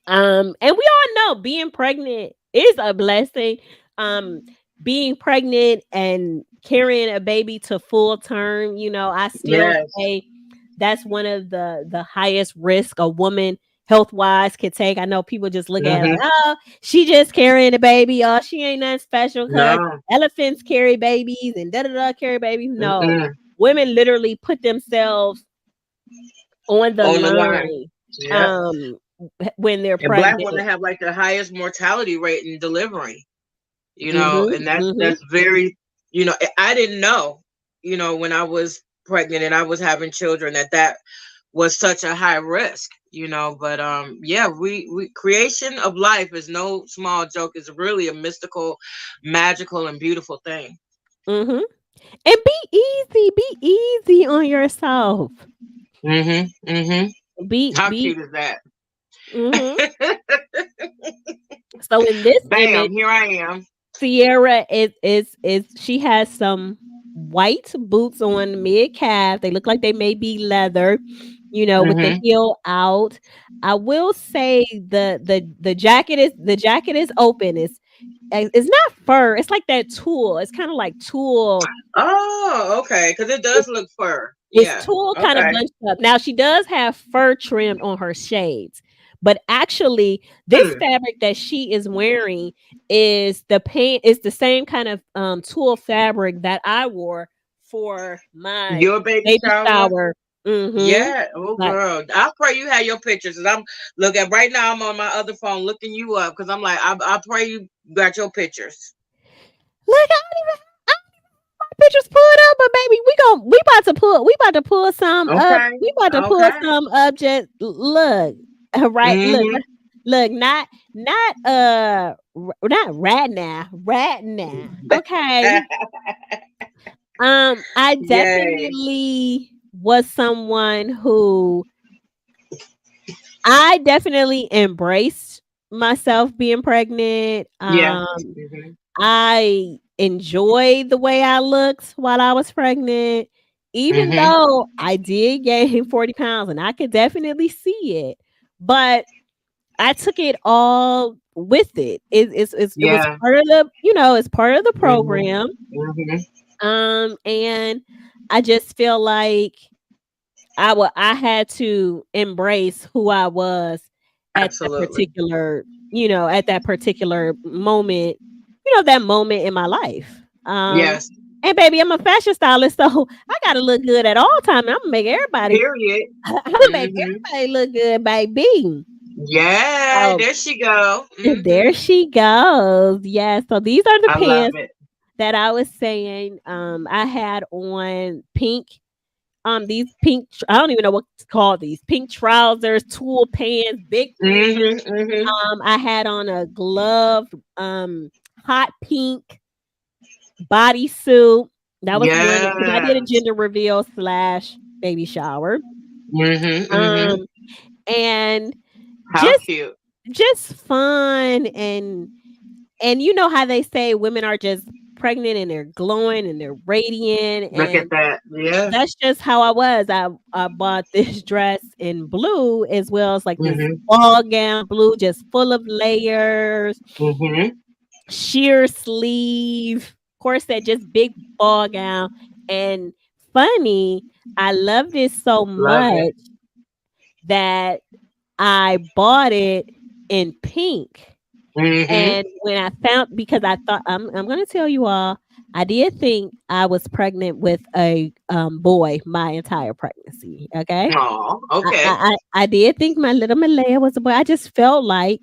And we all know being pregnant is a blessing. Um, Being pregnant and carrying a baby to full term, I still Yes. say that's one of the highest risk a woman health wise could take. I know people just look at it like, Mm-hmm. oh, she just carrying a baby. Oh, she ain't nothing special because No. elephants carry babies and da da da carry babies. No, Mm-mm. women literally put themselves on the On the line. line. Yeah. Um, when they're And black pregnant. women have like the highest mortality rate in delivering. Mhm, And that's mhm, that's very, I didn't know, when I was pregnant and I was having children that was such a high risk, but yeah, we creation of life is no small joke. It's really a mystical, magical and beautiful thing. mhm. And be easy on yourself. Mhm. Mhm. How Be cute is that? mhm. So in this Bam, image, here I am. Sierra is she has some white boots on mid calf. They look like they may be leather, with the Mhm. heel out. I will say the jacket is open. It's not fur. It's like that tulle. It's kind of like tulle. Oh, okay, because it does look fur. It's Yeah. tulle kind of Okay. bunched up. Now she does have fur trimmed on her shades, but actually, this Hmm. fabric that she is wearing is the paint. Is the same kind of tulle fabric that I wore for my Your baby baby shower. shower. Mm-hmm. Yeah. Oh, Like, girl. I pray you had your pictures. 'Cause I'm looking right now. I'm on my other phone looking you up because I'm like, I pray you got your pictures. look, I don't even have pictures pulled up, but baby, we about to pull some up. Okay. We about to pull Okay. some up. Just look, right? Look, Mm-hmm. look, not right now. Okay. I Yay. definitely was someone who I definitely embraced myself being pregnant. Yeah. Mm-hmm. I enjoyed the way I looked while I was pregnant, even Mm-hmm. though I did gain 40 pounds and I could definitely see it. But I took it all with it. It was Yeah. part of it's part of the Mm-hmm. program. Mm-hmm. And I just feel like I had to embrace who I was at that Absolutely. particular, moment, that moment in my life. Yes. And baby, I'm a fashion stylist, so I gotta look good at all times. I'm gonna make everybody Period. I'm gonna make Mm-hmm. everybody look good, baby. Yeah. Oh, There she go. there Mm-hmm. she goes. Yeah, so these are the I love pants it. that I was saying. I had on pink. These pink. I don't even know what to call these. Pink trousers, tulle pants, big print. Mm-hmm. Mm-hmm. I had on a glove, hot pink bodysuit. That was one because I did a Yes. gender reveal slash baby shower. Mm-hmm. Mm-hmm. Um, and How just cute. just fun and you know how they say women are just pregnant and they're glowing and they're radiant Look at and that. Yeah. that's just how I was. I bought this dress in blue as well as like this Mm-hmm. ball gown blue, just full of layers, Mm-hmm. sheer sleeve, corset, just big ball gown, and funny. I loved it so Love it. much that I bought it in pink. Mm-hmm. And when I found, because I thought, I'm going to tell you all, I did think I was pregnant with a boy my entire pregnancy. Okay. Oh, I, okay. I, I I did think my little Malaya was a boy. I just felt like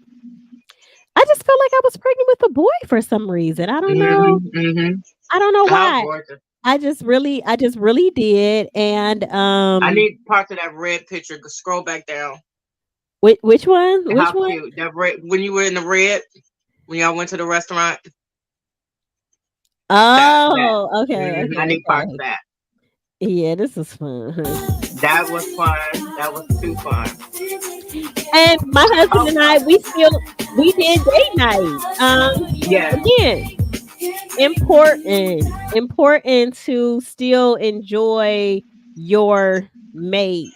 I was pregnant with a boy for some reason. I don't know. Mm-hmm. Mm-hmm. I don't know How why. gorgeous. I just really did. And I need parts of that red picture. Scroll back down. which one? Which How one? cute. That red when you were in the red, when y'all went to the restaurant. That. Oh, okay, I okay, need parts of okay. that. Yeah, this is fun. That was fun. That was too fun. And my husband Oh, and I, we did date night. yes. Again, important to still enjoy your mate.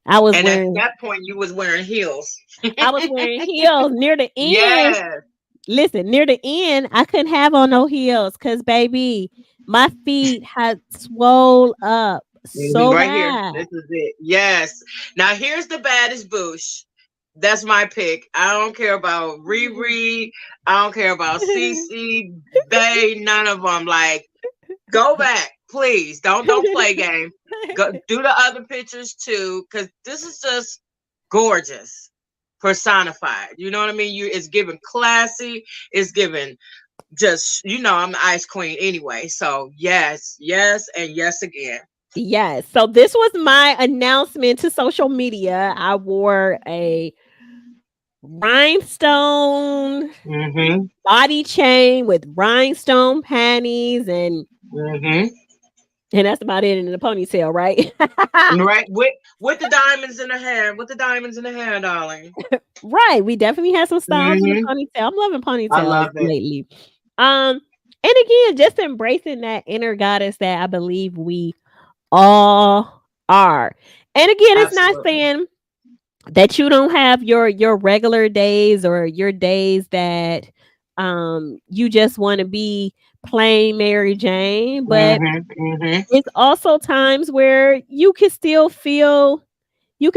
I was And at wearing that point, you was wearing heels. I was wearing heels near the end. Yes. Listen, near the end, I couldn't have on no heels because baby, my feet had swole up so Right here. bad. This is it. Yes. Now here's the baddest Boosh. That's my pick. I don't care about Riri. I don't care about Cece, Bay, none of them. Like, go back, please. Don't play game. Go do the other pictures too, because this is just gorgeous, personified. You know what I mean? It's given classy. It's given just I'm the ice queen anyway. So yes, yes, and yes again. Yes. So this was my announcement to social media. I wore a rhinestone Mm-hmm. body chain with rhinestone panties Mm-hmm. and that's about it in the ponytail, right? Right. With the diamonds in the hair. With the diamonds in the hair, darling. Right. We definitely had some styles in the Mm-hmm. ponytail. I'm loving I ponytails love it. lately. And again, just embracing that inner goddess that I believe we all are. And again, it's not Absolutely. saying that you don't have your regular days or your days that you just want to be plain Mary Jane, but Mm-hmm. Mm-hmm. it's also times where you can still feel How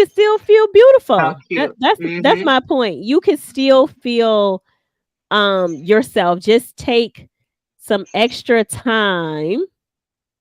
beautiful. cute. That's Mm-hmm. my point. You can still feel yourself. Just take some extra time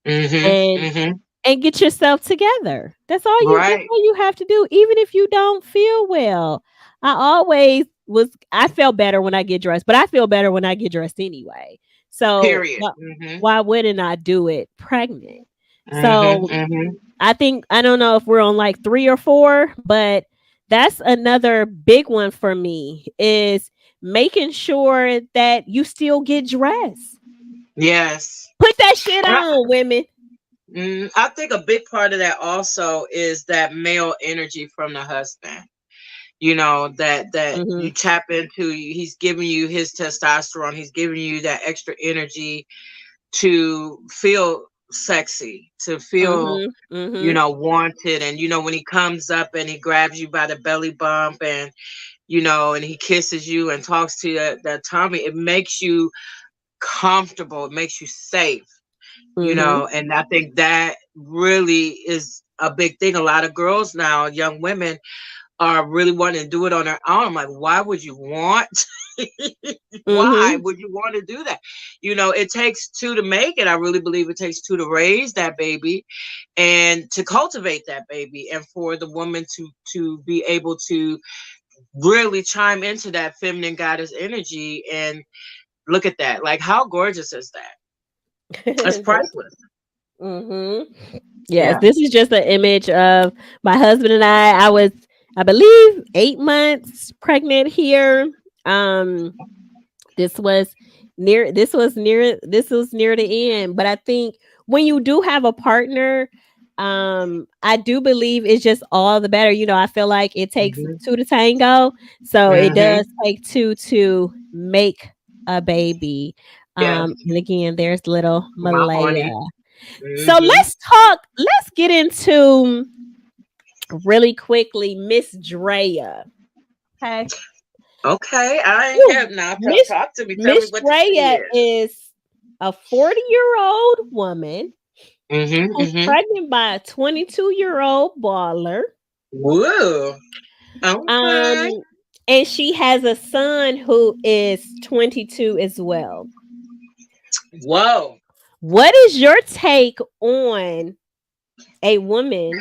Mm-hmm. and Mm-hmm. get yourself together. That's Right. all you have to do, even if you don't feel well. I felt better when I get dressed, but I feel better when I get dressed anyway. So Period. Mm-hmm. why wouldn't I do it pregnant? Mm-hmm. So Mm-hmm. I don't know if we're on like 3 or 4, but that's another big one for me is making sure that you still get dressed. Yes. Put that shit And on, women. I think a big part of that also is that male energy from the husband. That you Mhm. tap into. He's giving you his testosterone. He's giving you that extra energy to feel sexy, to feel Mhm. Mhm. wanted. And when he comes up and he grabs you by the belly bump, and and he kisses you and talks to that tummy, it makes you comfortable, it makes you safe. Mhm. And I think that really is a big thing. A lot of girls now, young women, are really wanting to do it on their own. I'm like, why would you want why Mhm. would you want to do that? It takes two to make it. I really believe it takes two to raise that baby and to cultivate that baby, and for the woman to be able to really chime into that feminine goddess energy. And look at that. Like, how gorgeous is that? It's priceless. Mhm. Yes, Yeah. this is just an image of my husband and I. I believe, 8 months pregnant here. Um, this was this was near the end, but I think when you do have a partner, I do believe it's just all the better. I feel like it takes Hmm. two to tango, so it Hmm. does take two to make a baby. Yes. And again, there's little My Malaya. honey. So Hmm. let's get into really quickly Miss Drea. Okay. Okay. I ain't Woo. have now. Miss Talk to me. Tell me Miss what the tea Drea is. is a 40-year-old woman. who's pregnant by a 22-year-old baller. Woo. Okay. And she has a son who is 22 as well. Whoa. What is your take on a woman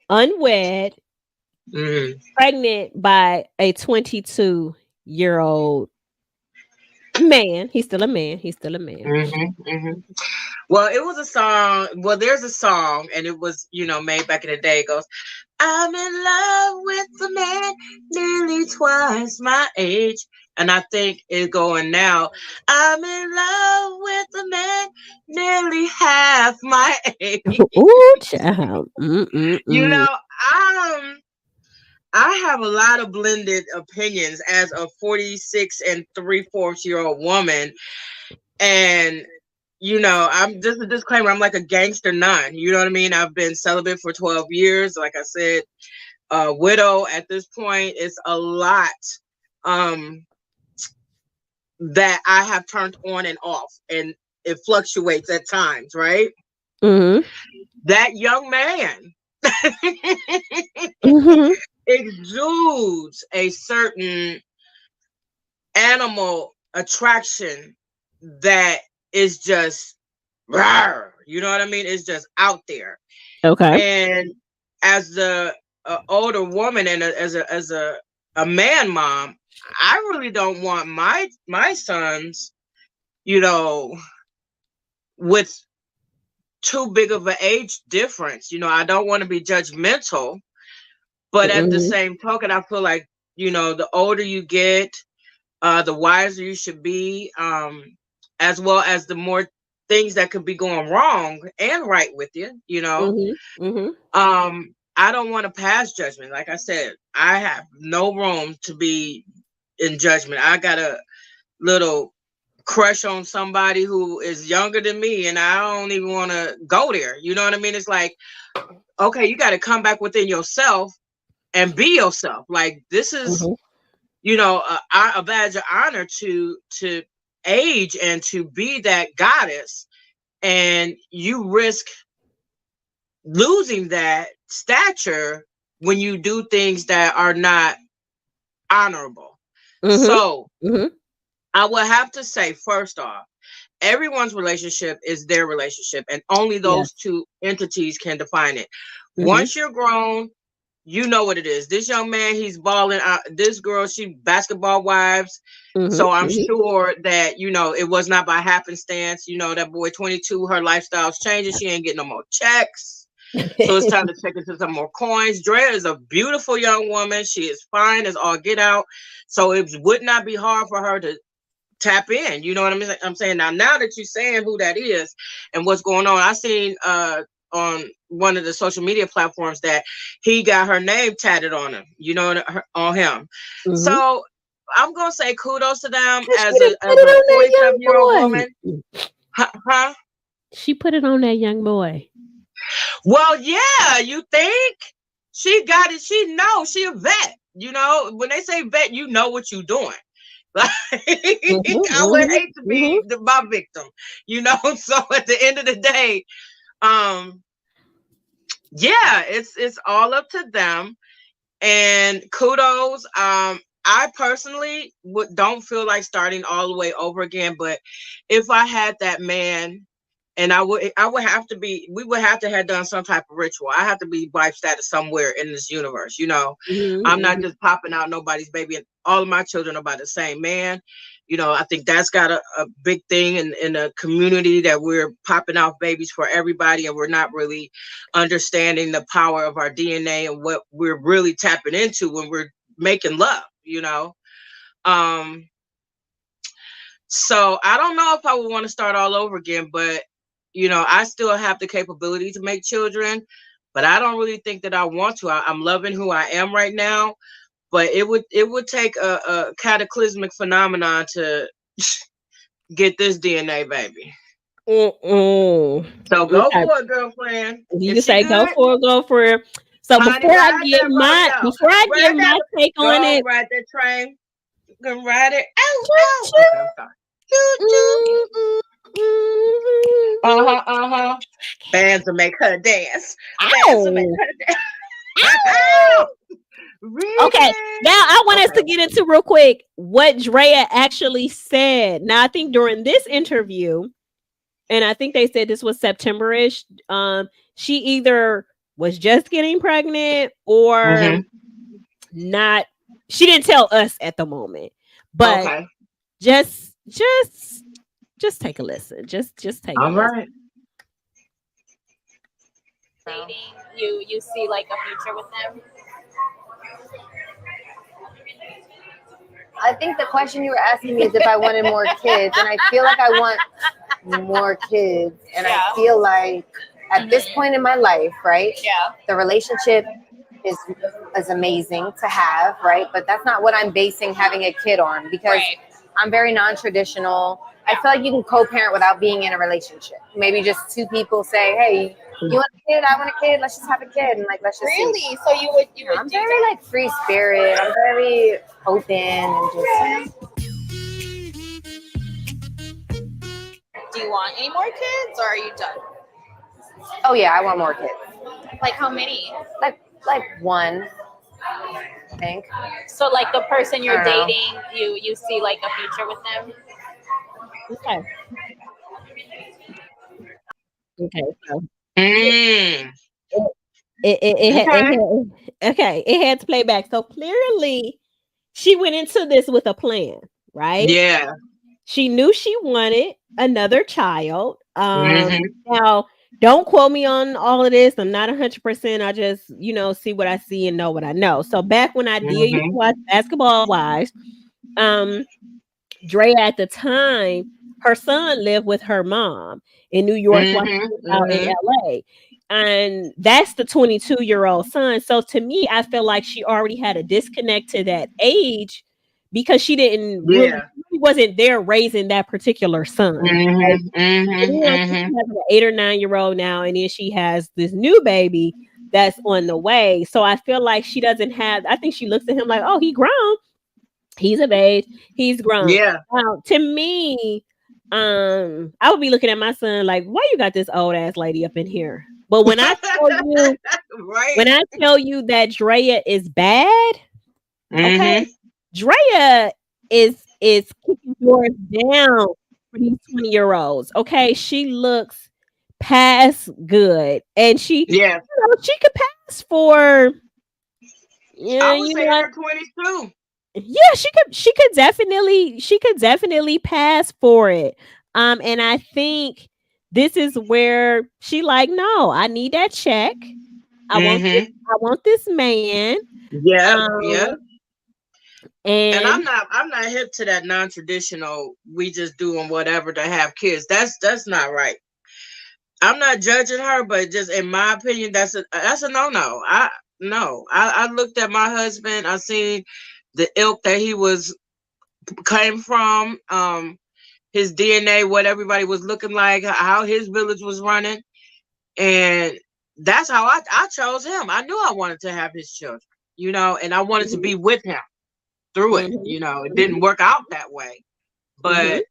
unwed, pregnant by a 22-year-old man? He's still a man. Well, it was a song. Well, there's a song, and it was, made back in the day. It goes, I'm in love with a man nearly twice my age. And I think it's going now. I'm in love with a man nearly half my age. Ooh, child. I have a lot of blended opinions as a 46 and 3/4-year-old woman. And, I'm just a disclaimer. I'm like a gangster nun. You know what I mean? I've been celibate for 12 years. Like I said, widow at this point. It's a lot that I have turned on and off. And it fluctuates at times, right? That young man exudes a certain animal attraction that is just rawr, you know what I mean? It's just out there. Okay. And as the older woman and as a man mom, I really don't want my sons, with too big of an age difference. I don't want to be judgmental, but at the same token, I feel like, the older you get, the wiser you should be, as well as the more things that could be going wrong and right with you, I don't want to pass judgment. Like I said, I have no room to be in judgment. I got a little crush on somebody who is younger than me, and I don't even want to go there. You know what I mean? It's like, okay, you got to come back within yourself and be yourself. Like, this is, a badge of honor to age and to be that goddess, and you risk losing that stature when you do things that are not honorable. So I would have to say, first off, everyone's relationship is their relationship, and only those two entities can define it. Once you're grown, you know what it is. This young man, he's balling out. This girl, she basketball wives. So I'm sure that, it was not by happenstance. That boy 22, her lifestyle's changing. She ain't getting no more checks. So it's time to check into some more coins. Drea is a beautiful young woman. She is fine as all get out. So it would not be hard for her to tap in. You know what I'm saying? Now that you're saying who that is and what's going on, I seen on one of the social media platforms that he got her name tatted on him, on him. So I'm gonna say kudos to them as a 47-year-old woman. Huh? She put it on that young boy. Well, yeah, you think she got it? She knows she a vet. When they say vet, you know what you're doing. Like, I would hate to be my victim, So at the end of the day, it's all up to them, and kudos. I personally don't feel like starting all the way over again, but if I had that man, and we would have to have done some type of ritual. I have to be wife status somewhere in this universe, I'm not just popping out nobody's baby, and all of my children are by the same man. I think that's got a big thing in a community, that we're popping off babies for everybody, and we're not really understanding the power of our DNA and what we're really tapping into when we're making love, So I don't know if I would want to start all over again, but I still have the capability to make children, but I don't really think that I want to. I'm loving who I am right now, but it would take a cataclysmic phenomenon to get this DNA baby. So go for it, girlfriend. You say go for it. So before I get my take on it, ride that train. You can ride it. Okay, I'm sorry. Bands will make her dance. Bands will make Ow. her dance. Ow. Okay, now I want us to Okay. get into real quick what Drea actually said. Now, I think during this interview, and I think they said this was September-ish, she either was just getting pregnant or not. She didn't tell us at the moment, but Okay. just take a listen. Just take a All listen. right. Dating, you see like a future with them? I think the question you were asking me is if I wanted more kids, and I feel like I want more kids, and Yeah. I feel like at this point in my life, right? Yeah. The relationship is amazing to have, right? But that's not what I'm basing having a kid on, because Right. I'm very non-traditional. I feel like you can co-parent without being in a relationship. Maybe just two people say, "Hey, you want a kid? I want a kid. Let's just have a kid, and like let's just see." Really? So you would I'm do very that? like free spirit. I'm very open and just. Do you want any more kids, or are you done? Oh yeah, I want more kids. Like how many? Like one, I think. So like the person you're I don't know. dating, you see like a future with them? Okay. Okay. So Mm. it had to play back. So clearly, she went into this with a plan, right? Yeah. She knew she wanted another child. Mhm. Now, don't quote me on all of this. I'm not 100%. I just, see what I see and know what I know. So back when I did used to watch Basketball Wives, Dre at the time, her son lived with her mom in New York while she was out in LA. And that's the 22-year-old son. So to me, I feel like she already had a disconnect to that age because she didn't really, Yeah. she wasn't there raising that particular son. Right? And then she has an 8 or 9-year-old now, and then she has this new baby that's on the way. So I feel like she doesn't have, I think she looks at him like, oh, he grown. He's of age. He's grown. Yeah. Now, to me, I would be looking at my son like, why you got this old ass lady up in here? But when I tell you, Right. that Drea is bad, okay, Mhm. Drea is kicking doors down for these 20-year-olds. Okay, she looks past good, and she, Yeah. she could pass for, I would you say know. her 22. Yeah, she could definitely pass for it. And I think this is where she like, no, I need that check. I Mhm. want this man. Yeah. Yeah. Um And and I'm not hip to that non-traditional. We just doing whatever to have kids. That's not right. I'm not judging her, but just in my opinion, that's a no-no. I looked at my husband. I seen the ilk that he was came from, his DNA, what everybody was looking like, how his village was running, and that's how I chose him. I knew I wanted to have his children, and I wanted to be with him through it. mhm, It didn't work out that way, mhm, but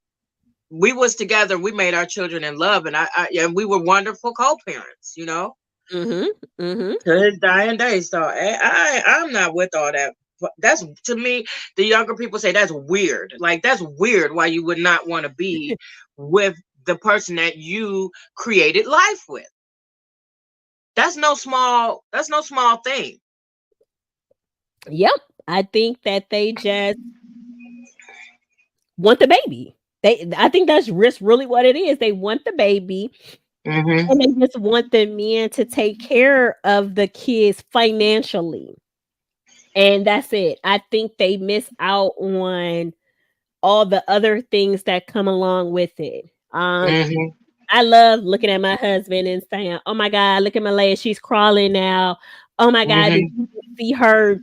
we was together. We made our children in love, and and we were wonderful co-parents. mhm, mhm. To his dying day. So I'm not with all that. That's, to me, the younger people say that's weird. Like, that's weird why you would not want to be with the person that you created life with. That's no small thing. Yep. I think that they just want the baby. I think that's really what it is. They want the baby. Mm-hmm. And they just want the men to take care of the kids financially. And that's it. I think they miss out on all the other things that come along with it. Mm-hmm. I love looking at my husband and saying, "Oh my God, look at my leg. She's crawling now. Oh my God, did Mm-hmm. you see her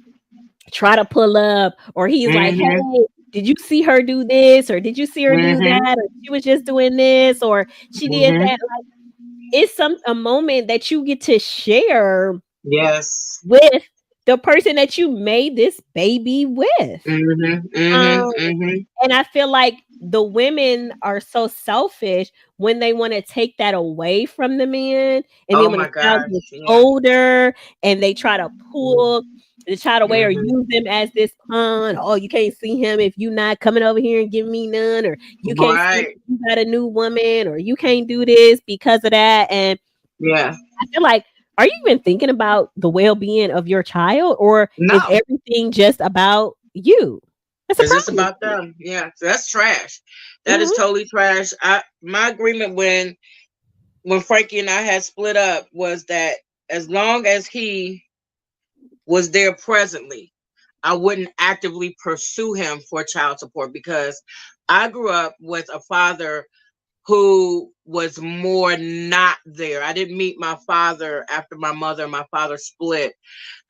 try to pull up?" Or he's like, Mm-hmm. "Hey, did you see her do this? Or did you see her do Mm-hmm. that? Or she was just doing this, or she did Mm-hmm. that." It's a moment that you get to share Yes. with the person that you made this baby with. Um, and I feel like the women are so selfish when they want to take that away from the man, and Oh then when my the child gosh. gets Yeah. older and they try to pull the child away or Mhm. use them as this pawn. Oh, you can't see him if you not coming over here and giving me none, or you can't see if Right. you got a new woman, or you can't do this because of that. And Yeah. I feel like, are you even thinking about the well-being of your child, or is No. everything just about you? That's a It's just problem. about them. Yeah. So that's trash. That is Mhm. totally trash. My agreement when Frankie and I had split up was that as long as he was there presently, I wouldn't actively pursue him for child support, because I grew up with a father who was more not there. I didn't meet my father after my mother and my father split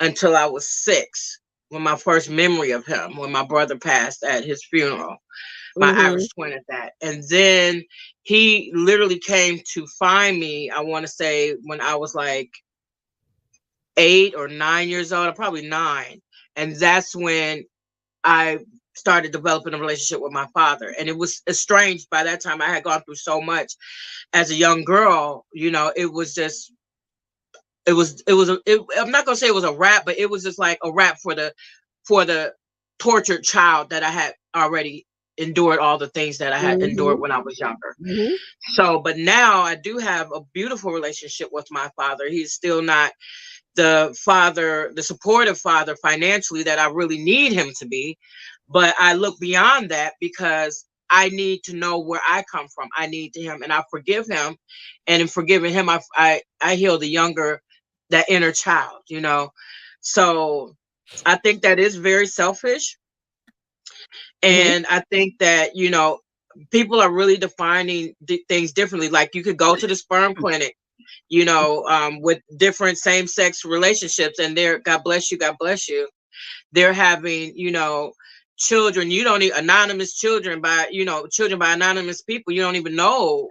until I was 6, when my first memory of him, when my brother passed at his funeral, my Mhm. Irish twin at that. And then he literally came to find me, I want to say, when I was like 8 or 9 years old, probably 9. And that's when I started developing a relationship with my father. And it was estranged by that time. I had gone through so much as a young girl. It was just, I'm not gonna say it was a rap, but it was just like a rap for the tortured child that I had already endured, all the things that I had endured Mhm. when I was younger. Mhm. So, but now I do have a beautiful relationship with my father. He's still not the supportive father financially that I really need him to be. But I look beyond that because I need to know where I come from. I need to him, and I forgive him. And in forgiving him, I heal that inner child. So I think that is very selfish. Mhm. And I think that, people are really defining things differently. Like, you could go to the sperm clinic, with different same-sex relationships, and they're, God bless you, God bless you. They're having, children. You don't need anonymous children children by anonymous people. You don't even know,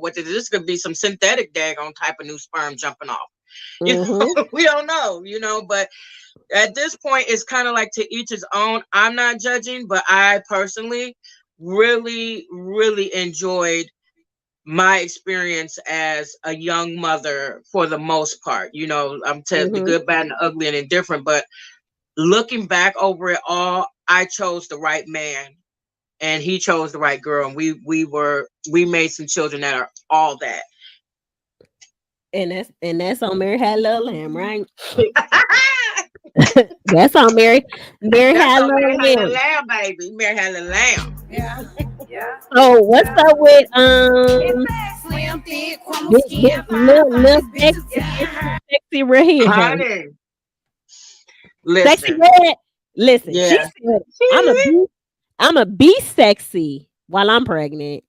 what this could be, some synthetic daggone type of new sperm jumping off. Mhm. We don't know, but at this point, it's kind of like to each his own. I'm not judging, but I personally really, really enjoyed my experience as a young mother for the most part. I'm the Mhm. good, bad, and the ugly and indifferent, but looking back over it all, I chose the right man and he chose the right girl, and we made some children that are all that. And that's on Mary Had a Little Lamb, right? That's on Mary. Mary That's Had a how Mary Little had a little Lamb. lamb, baby. Mary had a little lamb. Yeah. Yeah. So what's Yeah. up with Slim, thick, crumble this skin, fine, little fine, sexy, bitches, yeah. sexy redhead? Honey, Sexy listen. red. Listen, she Yeah. said, I'm a be sexy while I'm pregnant.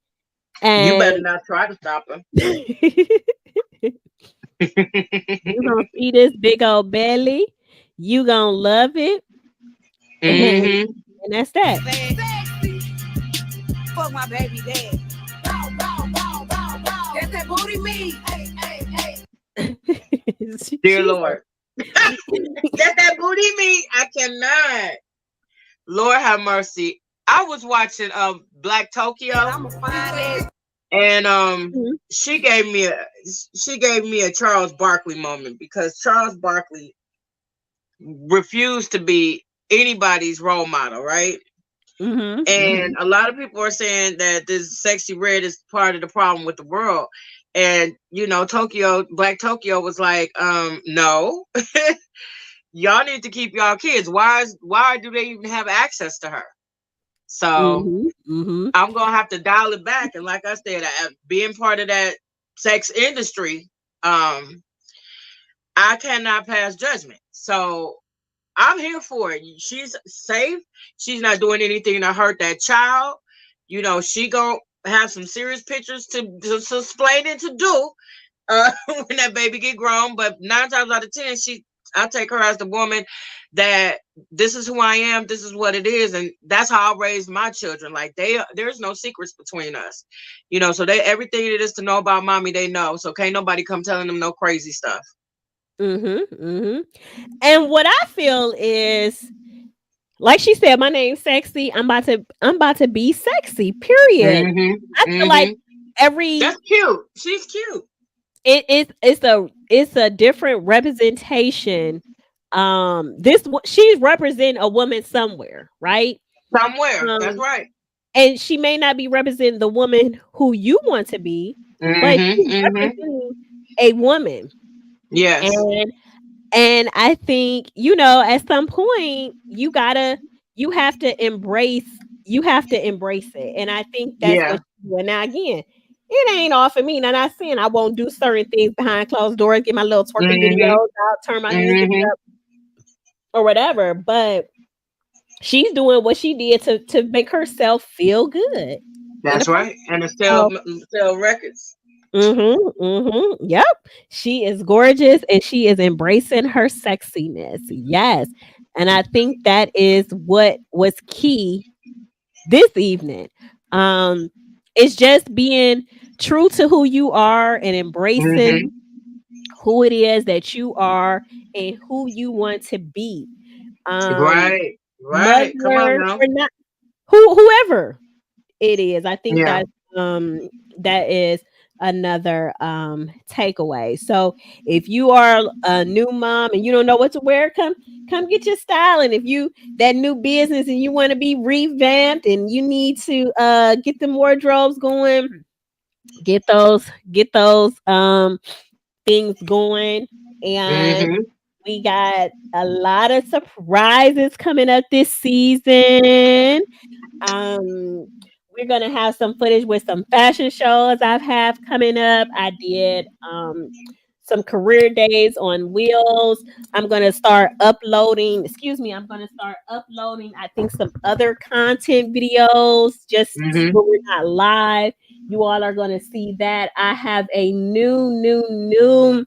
You And better not try to stop him. you gonna see this big old belly. You gonna love it. And, Hmm. and that's that. Sexy. Fuck my baby dad. Bow, bow, bow, bow, bow. That's that booty me. Hey, hey, hey. Dear She Lord. Get that booty meat. I cannot. Lord have mercy. I was watching Black Tokyo, I'm a fine ass. and said, she gave me a Charles Barkley moment, because Charles Barkley refused to be anybody's role model, right? And a lot of people are saying that this sexy red is part of the problem with the world. And Black Tokyo was like, no, y'all need to keep y'all kids. Why do they even have access to her? So mhm, mhm. I'm gonna have to dial it back. And like I said, being part of that sex industry, um, I cannot pass judgment. So I'm here for it. She's safe. She's not doing anything to hurt that child. She gonna have some serious pictures to explain it to do when that baby get grown. But 9 times out of 10, I take her as the woman that this is who I am. This is what it is, and that's how I raised my children. Like, there's no secrets between us. So they everything it is to know about mommy, they know. So can't nobody come telling them no crazy stuff. And what I feel is, like she said, my name's sexy. I'm about to be sexy. Period. I feel like every That's cute. She's cute. it's a different representation. She's representing a woman somewhere, right? Somewhere. That's Um, right. and she may not be representing the woman who you want to be, but she's representing a woman. Yes. And I think, at some point you have to embrace it. And I think that's Yeah. what she's doing. Now again, it ain't all for me. Now, not saying I won't do certain things behind closed doors, get my little twerking videos out, turn my music up or whatever, but she's doing what she did to make herself feel good. That's right. And to sell records. Yep. She is gorgeous and she is embracing her sexiness. Yes. And I think that is what was key this evening. It's just being true to who you are and embracing who it is that you are and who you want to be. Right. Mother Come on now. or not, whoever it is. I think Yeah. that is another takeaway. So if you are a new mom and you don't know what to wear, come get your style. And if you that new business and you want to be revamped and you need to get the wardrobes going, get those things going. And we got a lot of surprises coming up this season. We're gonna have some footage with some fashion shows I've have coming up. I did some career days on wheels. I'm gonna start uploading. Excuse me. I'm gonna start uploading. I think some other content videos just when we're not live. You all are gonna see that. I have a new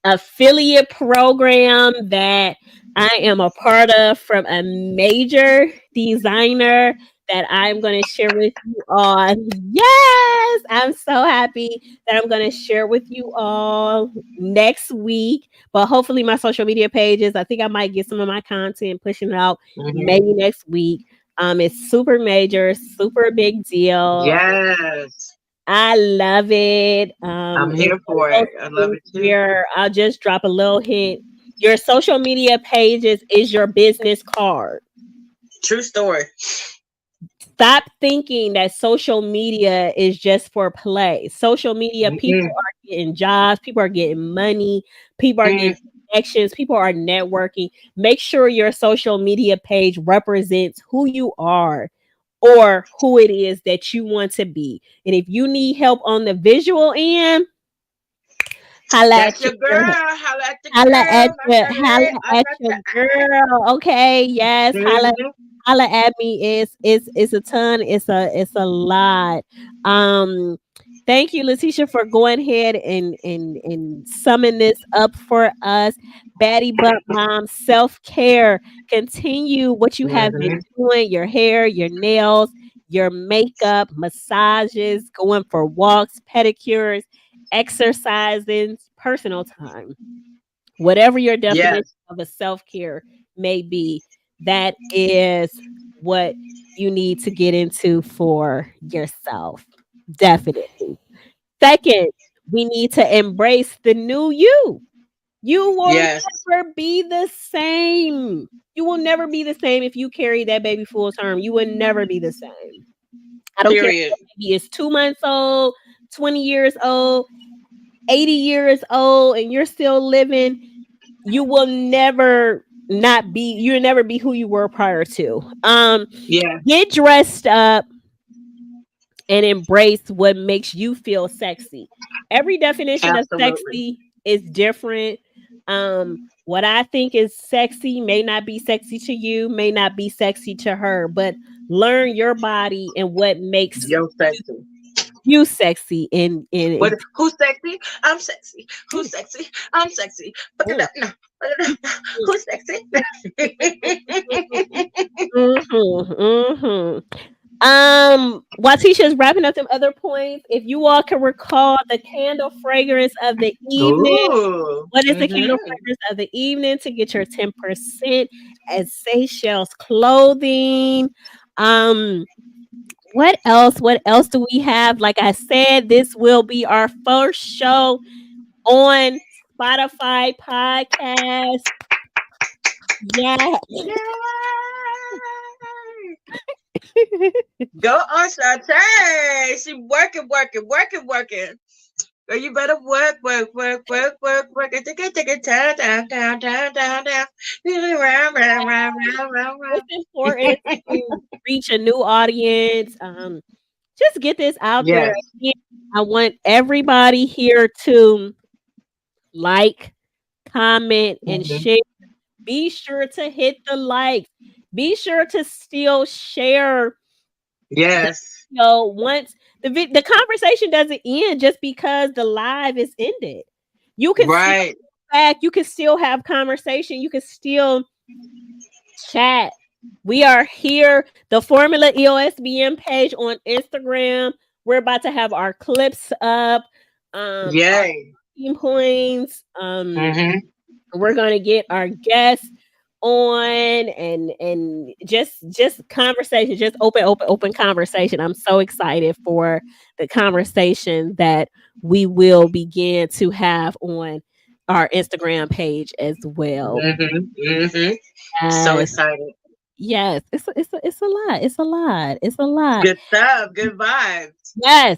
affiliate program that I am a part of from a major designer that I'm going to share with you all. Yes, I'm so happy that I'm going to share with you all next week. But hopefully, my social media pages, I think I might get some of my content pushing it out maybe next week. It's super major, super big deal. Yes. I love it. I'm here for it. I love it too. Where I'll just drop a little hint. Your social media pages is your business card. True story. Stop thinking that social media is just for play. Social media, people are getting jobs, people are getting money, people are getting connections, people are networking. Make sure your social media page represents who you are or who it is that you want to be. And if you need help on the visual end, holla at your girl. Holla at your girl. Okay, yes, holla at me. It's a ton. It's a lot. Thank you, Letitia, for going ahead and summing this up for us. Baddie But Mom, self-care. Continue what you have been doing, your hair, your nails, your makeup, massages, going for walks, pedicures, exercising, personal time. Whatever your definition of a self-care may be, that is what you need to get into for yourself. Definitely. Second, we need to embrace the new you. You will never be the same. You will never be the same if you carry that baby full term. You will never be the same. I don't care if the baby is 2 months old, 20 years old, 80 years old, and you're still living. You will never you'll never be who you were prior to. Get dressed up and embrace what makes you feel sexy. Every definition of sexy is different. What I think is sexy may not be sexy to you, may not be sexy to her, but learn your body and what makes you sexy in who's sexy? I'm sexy. Who's sexy? I'm sexy. Look it up now. Who's sexy? While Tisha's wrapping up them other points, if you all can recall the candle fragrance of the evening, Ooh. what is the candle fragrance of the evening to get your 10% at Seychelles Clothing? Um, what else? What else do we have? Like I said, this will be our first show on Spotify podcast. Yeah. Yay! Go Ashante. She working, working, working, working. Girl, you better work, work, work, work, work, work. Take it, down, down, down, down, down, down. Round, round, round, round, round, round. It's important to reach a new audience. Just get this out there. Yes. Again, I want everybody here to like, comment, and Mhm. share. Be sure to hit the like. Be sure to still share the Yes. video once the conversation doesn't end just because the live is ended. You can still Right. back. You can still have conversation. You can still chat. We are here. The Formula EOSBM page on Instagram. We're about to have our clips up. Our Yay. team points. Mm-hmm. We're gonna get our guests on and just conversation, just open conversation. I'm so excited for the conversation that we will begin to have on our Instagram page as well. Mm-hmm. Mm-hmm. So Yes. excited. Yes, it's a lot. It's a lot. It's a lot. Good stuff. Good vibes. Yes.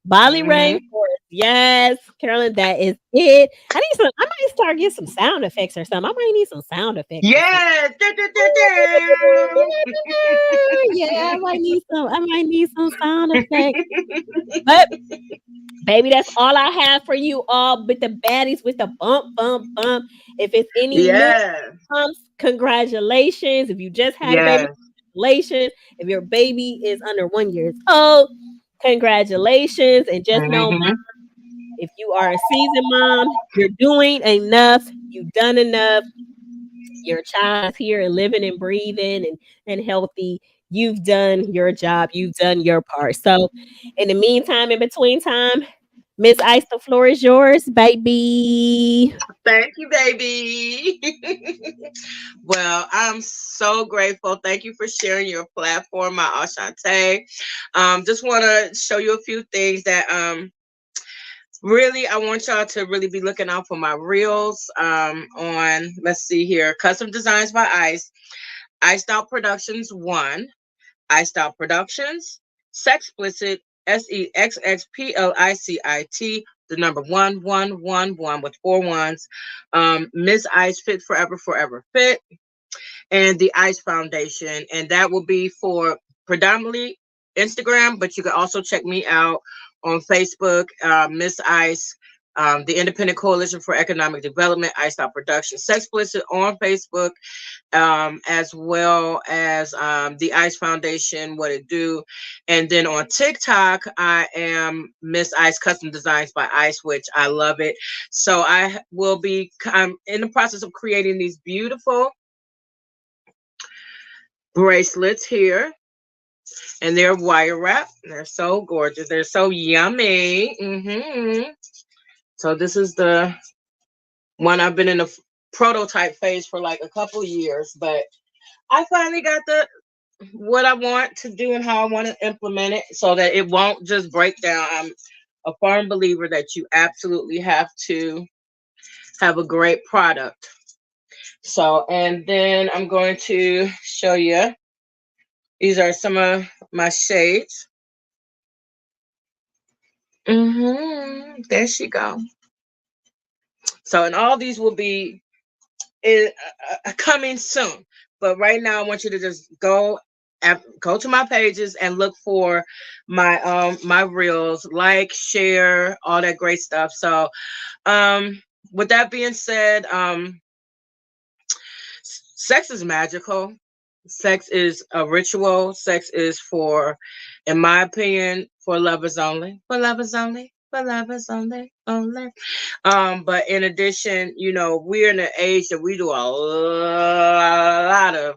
Bali Mm-hmm. Rainforest. Yes, Carolyn, that is it. I might start getting some sound effects or something. I might need some sound effects. Yes. Da, da, da, da. Yeah, I might need some sound effects. But baby, that's all I have for you all with the baddies with the bump, bump, bump. If it's any new Yes. bumps, congratulations. If you just had a baby, Yes. congratulations. If your baby is under 1 year old, congratulations. And just know, Mm-hmm. if you are a seasoned mom, you're doing enough. You've done enough. Your child is here and living and breathing and healthy. You've done your job. You've done your part. So, in the meantime, in between time, Miss Ice, the floor is yours, baby. Thank you, baby. Well, I'm so grateful. Thank you for sharing your platform, my Ashante. Just want to show you a few things that really I want y'all to really be looking out for my reels on, let's see here, Custom Designs by Iced Out Productions 1, Iced Out Productions, Sexplicit, SEXXPLICIT, the number 1111 with 4 ones, Miss Ice Fit Forever, Forever Fit, and the Ice Foundation. And that will be for predominantly Instagram, but you can also check me out on Facebook, Miss Ice, the Independent Coalition for Economic Development, Ice Out Production, Sexplicit on Facebook, as well as the Ice Foundation, What It Do. And then on TikTok, I am Miss Ice Custom Designs by Ice, which I love it. So I'm in the process of creating these beautiful bracelets here, and they're wire wrap. They're so gorgeous. They're so yummy. So this is the one. I've been in the prototype phase for like a couple years, but I finally got what I want to do and how I want to implement it so that it won't just break down. I'm a firm believer that you absolutely have to have a great product. So, and then I'm going to show you. These are some of my shades. There she go. So, and all these will be coming soon. But right now, I want you to just go to my pages and look for my reels, like, share, all that great stuff. So, with that being said, sex is magical. Sex is a ritual. Sex is in my opinion, for lovers only. For lovers only. For lovers only. Only. But in addition, we're in an age that we do a lot of,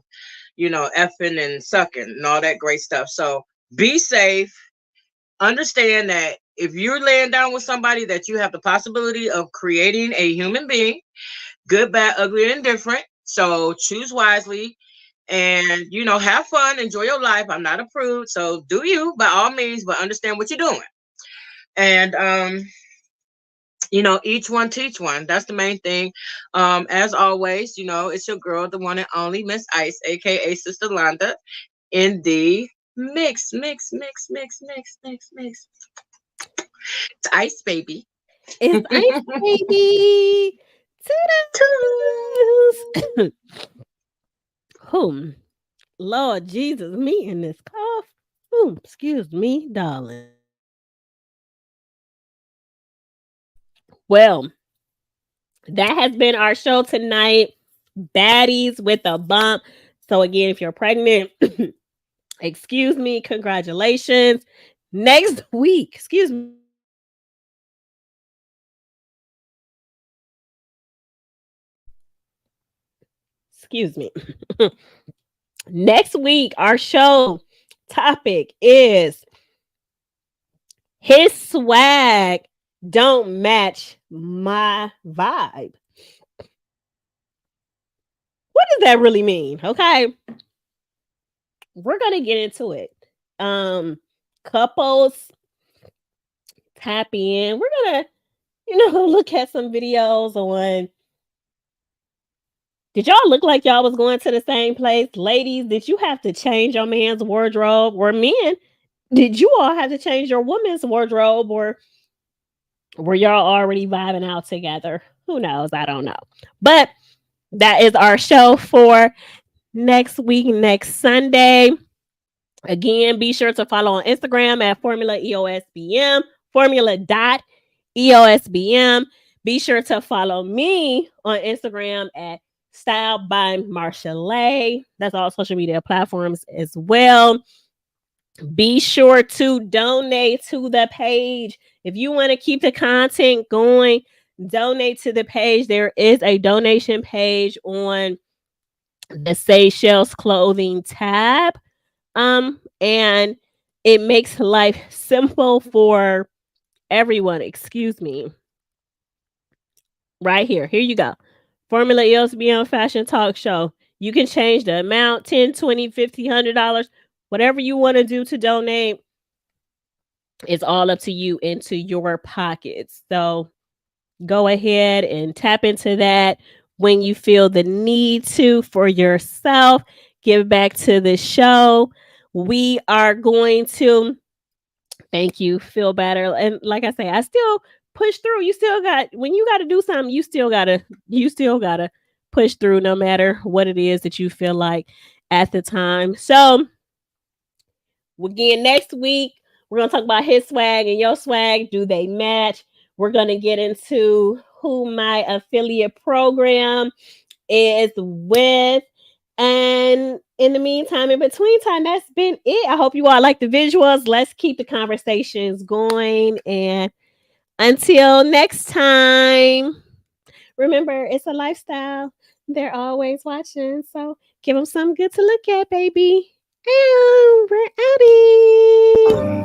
effing and sucking and all that great stuff. So Be safe. Understand that if you're laying down with somebody, that you have the possibility of creating a human being, good, bad, ugly, and indifferent. So choose wisely and, have fun, enjoy your life. I'm not a prude, so do you by all means, but understand what you're doing. And, each one teach one. That's the main thing. As always, it's your girl, the one and only Miss Ice, aka Sister Londa, in the mix. It's Ice, baby. It's Ice Baby. Toodles. Lord Jesus, me and this cough. Excuse me, darling. Well, that has been our show tonight. Baddies with a bump. So again, if you're pregnant, excuse me, congratulations. Next week, excuse me. Next week, our show topic is his swag don't match my vibe. What does that really mean? Okay. We're gonna get into it. Couples tap in. We're gonna, look at some videos on. Did y'all look like y'all was going to the same place? Ladies, did you have to change your man's wardrobe? Or men, did you all have to change your woman's wardrobe? Or were y'all already vibing out together? Who knows? I don't know. But that is our show for next week, next Sunday. Again, be sure to follow on Instagram at Formula EOSBM, Formula.EOSBM. Be sure to follow me on Instagram at Style by Marchel'e. That's all social media platforms as well. Be sure to donate to the page. If you want to keep the content going, donate to the page. There is a donation page on the Seychelles Clothing tab. And it makes life simple for everyone. Excuse me. Right here. Here you go. Formula ESBM Fashion Talk Show. You can change the amount, $10, $20, $50, $100, whatever you want to do to donate. It's all up to you, into your pockets. So go ahead and tap into that when you feel the need to for yourself. Give back to the show. We are going to, thank you, feel better. And like I say, I still push through. You still got, when you got to do something, you still gotta push through no matter what it is that you feel like at the time. So again, next week, we're going to talk about his swag and your swag. Do they match? We're going to get into who my affiliate program is with. And in the meantime, in between time, that's been it. I hope you all like the visuals. Let's keep the conversations going. And until next time, remember, it's a lifestyle. They're always watching. So give them something good to look at, baby. And we're outie.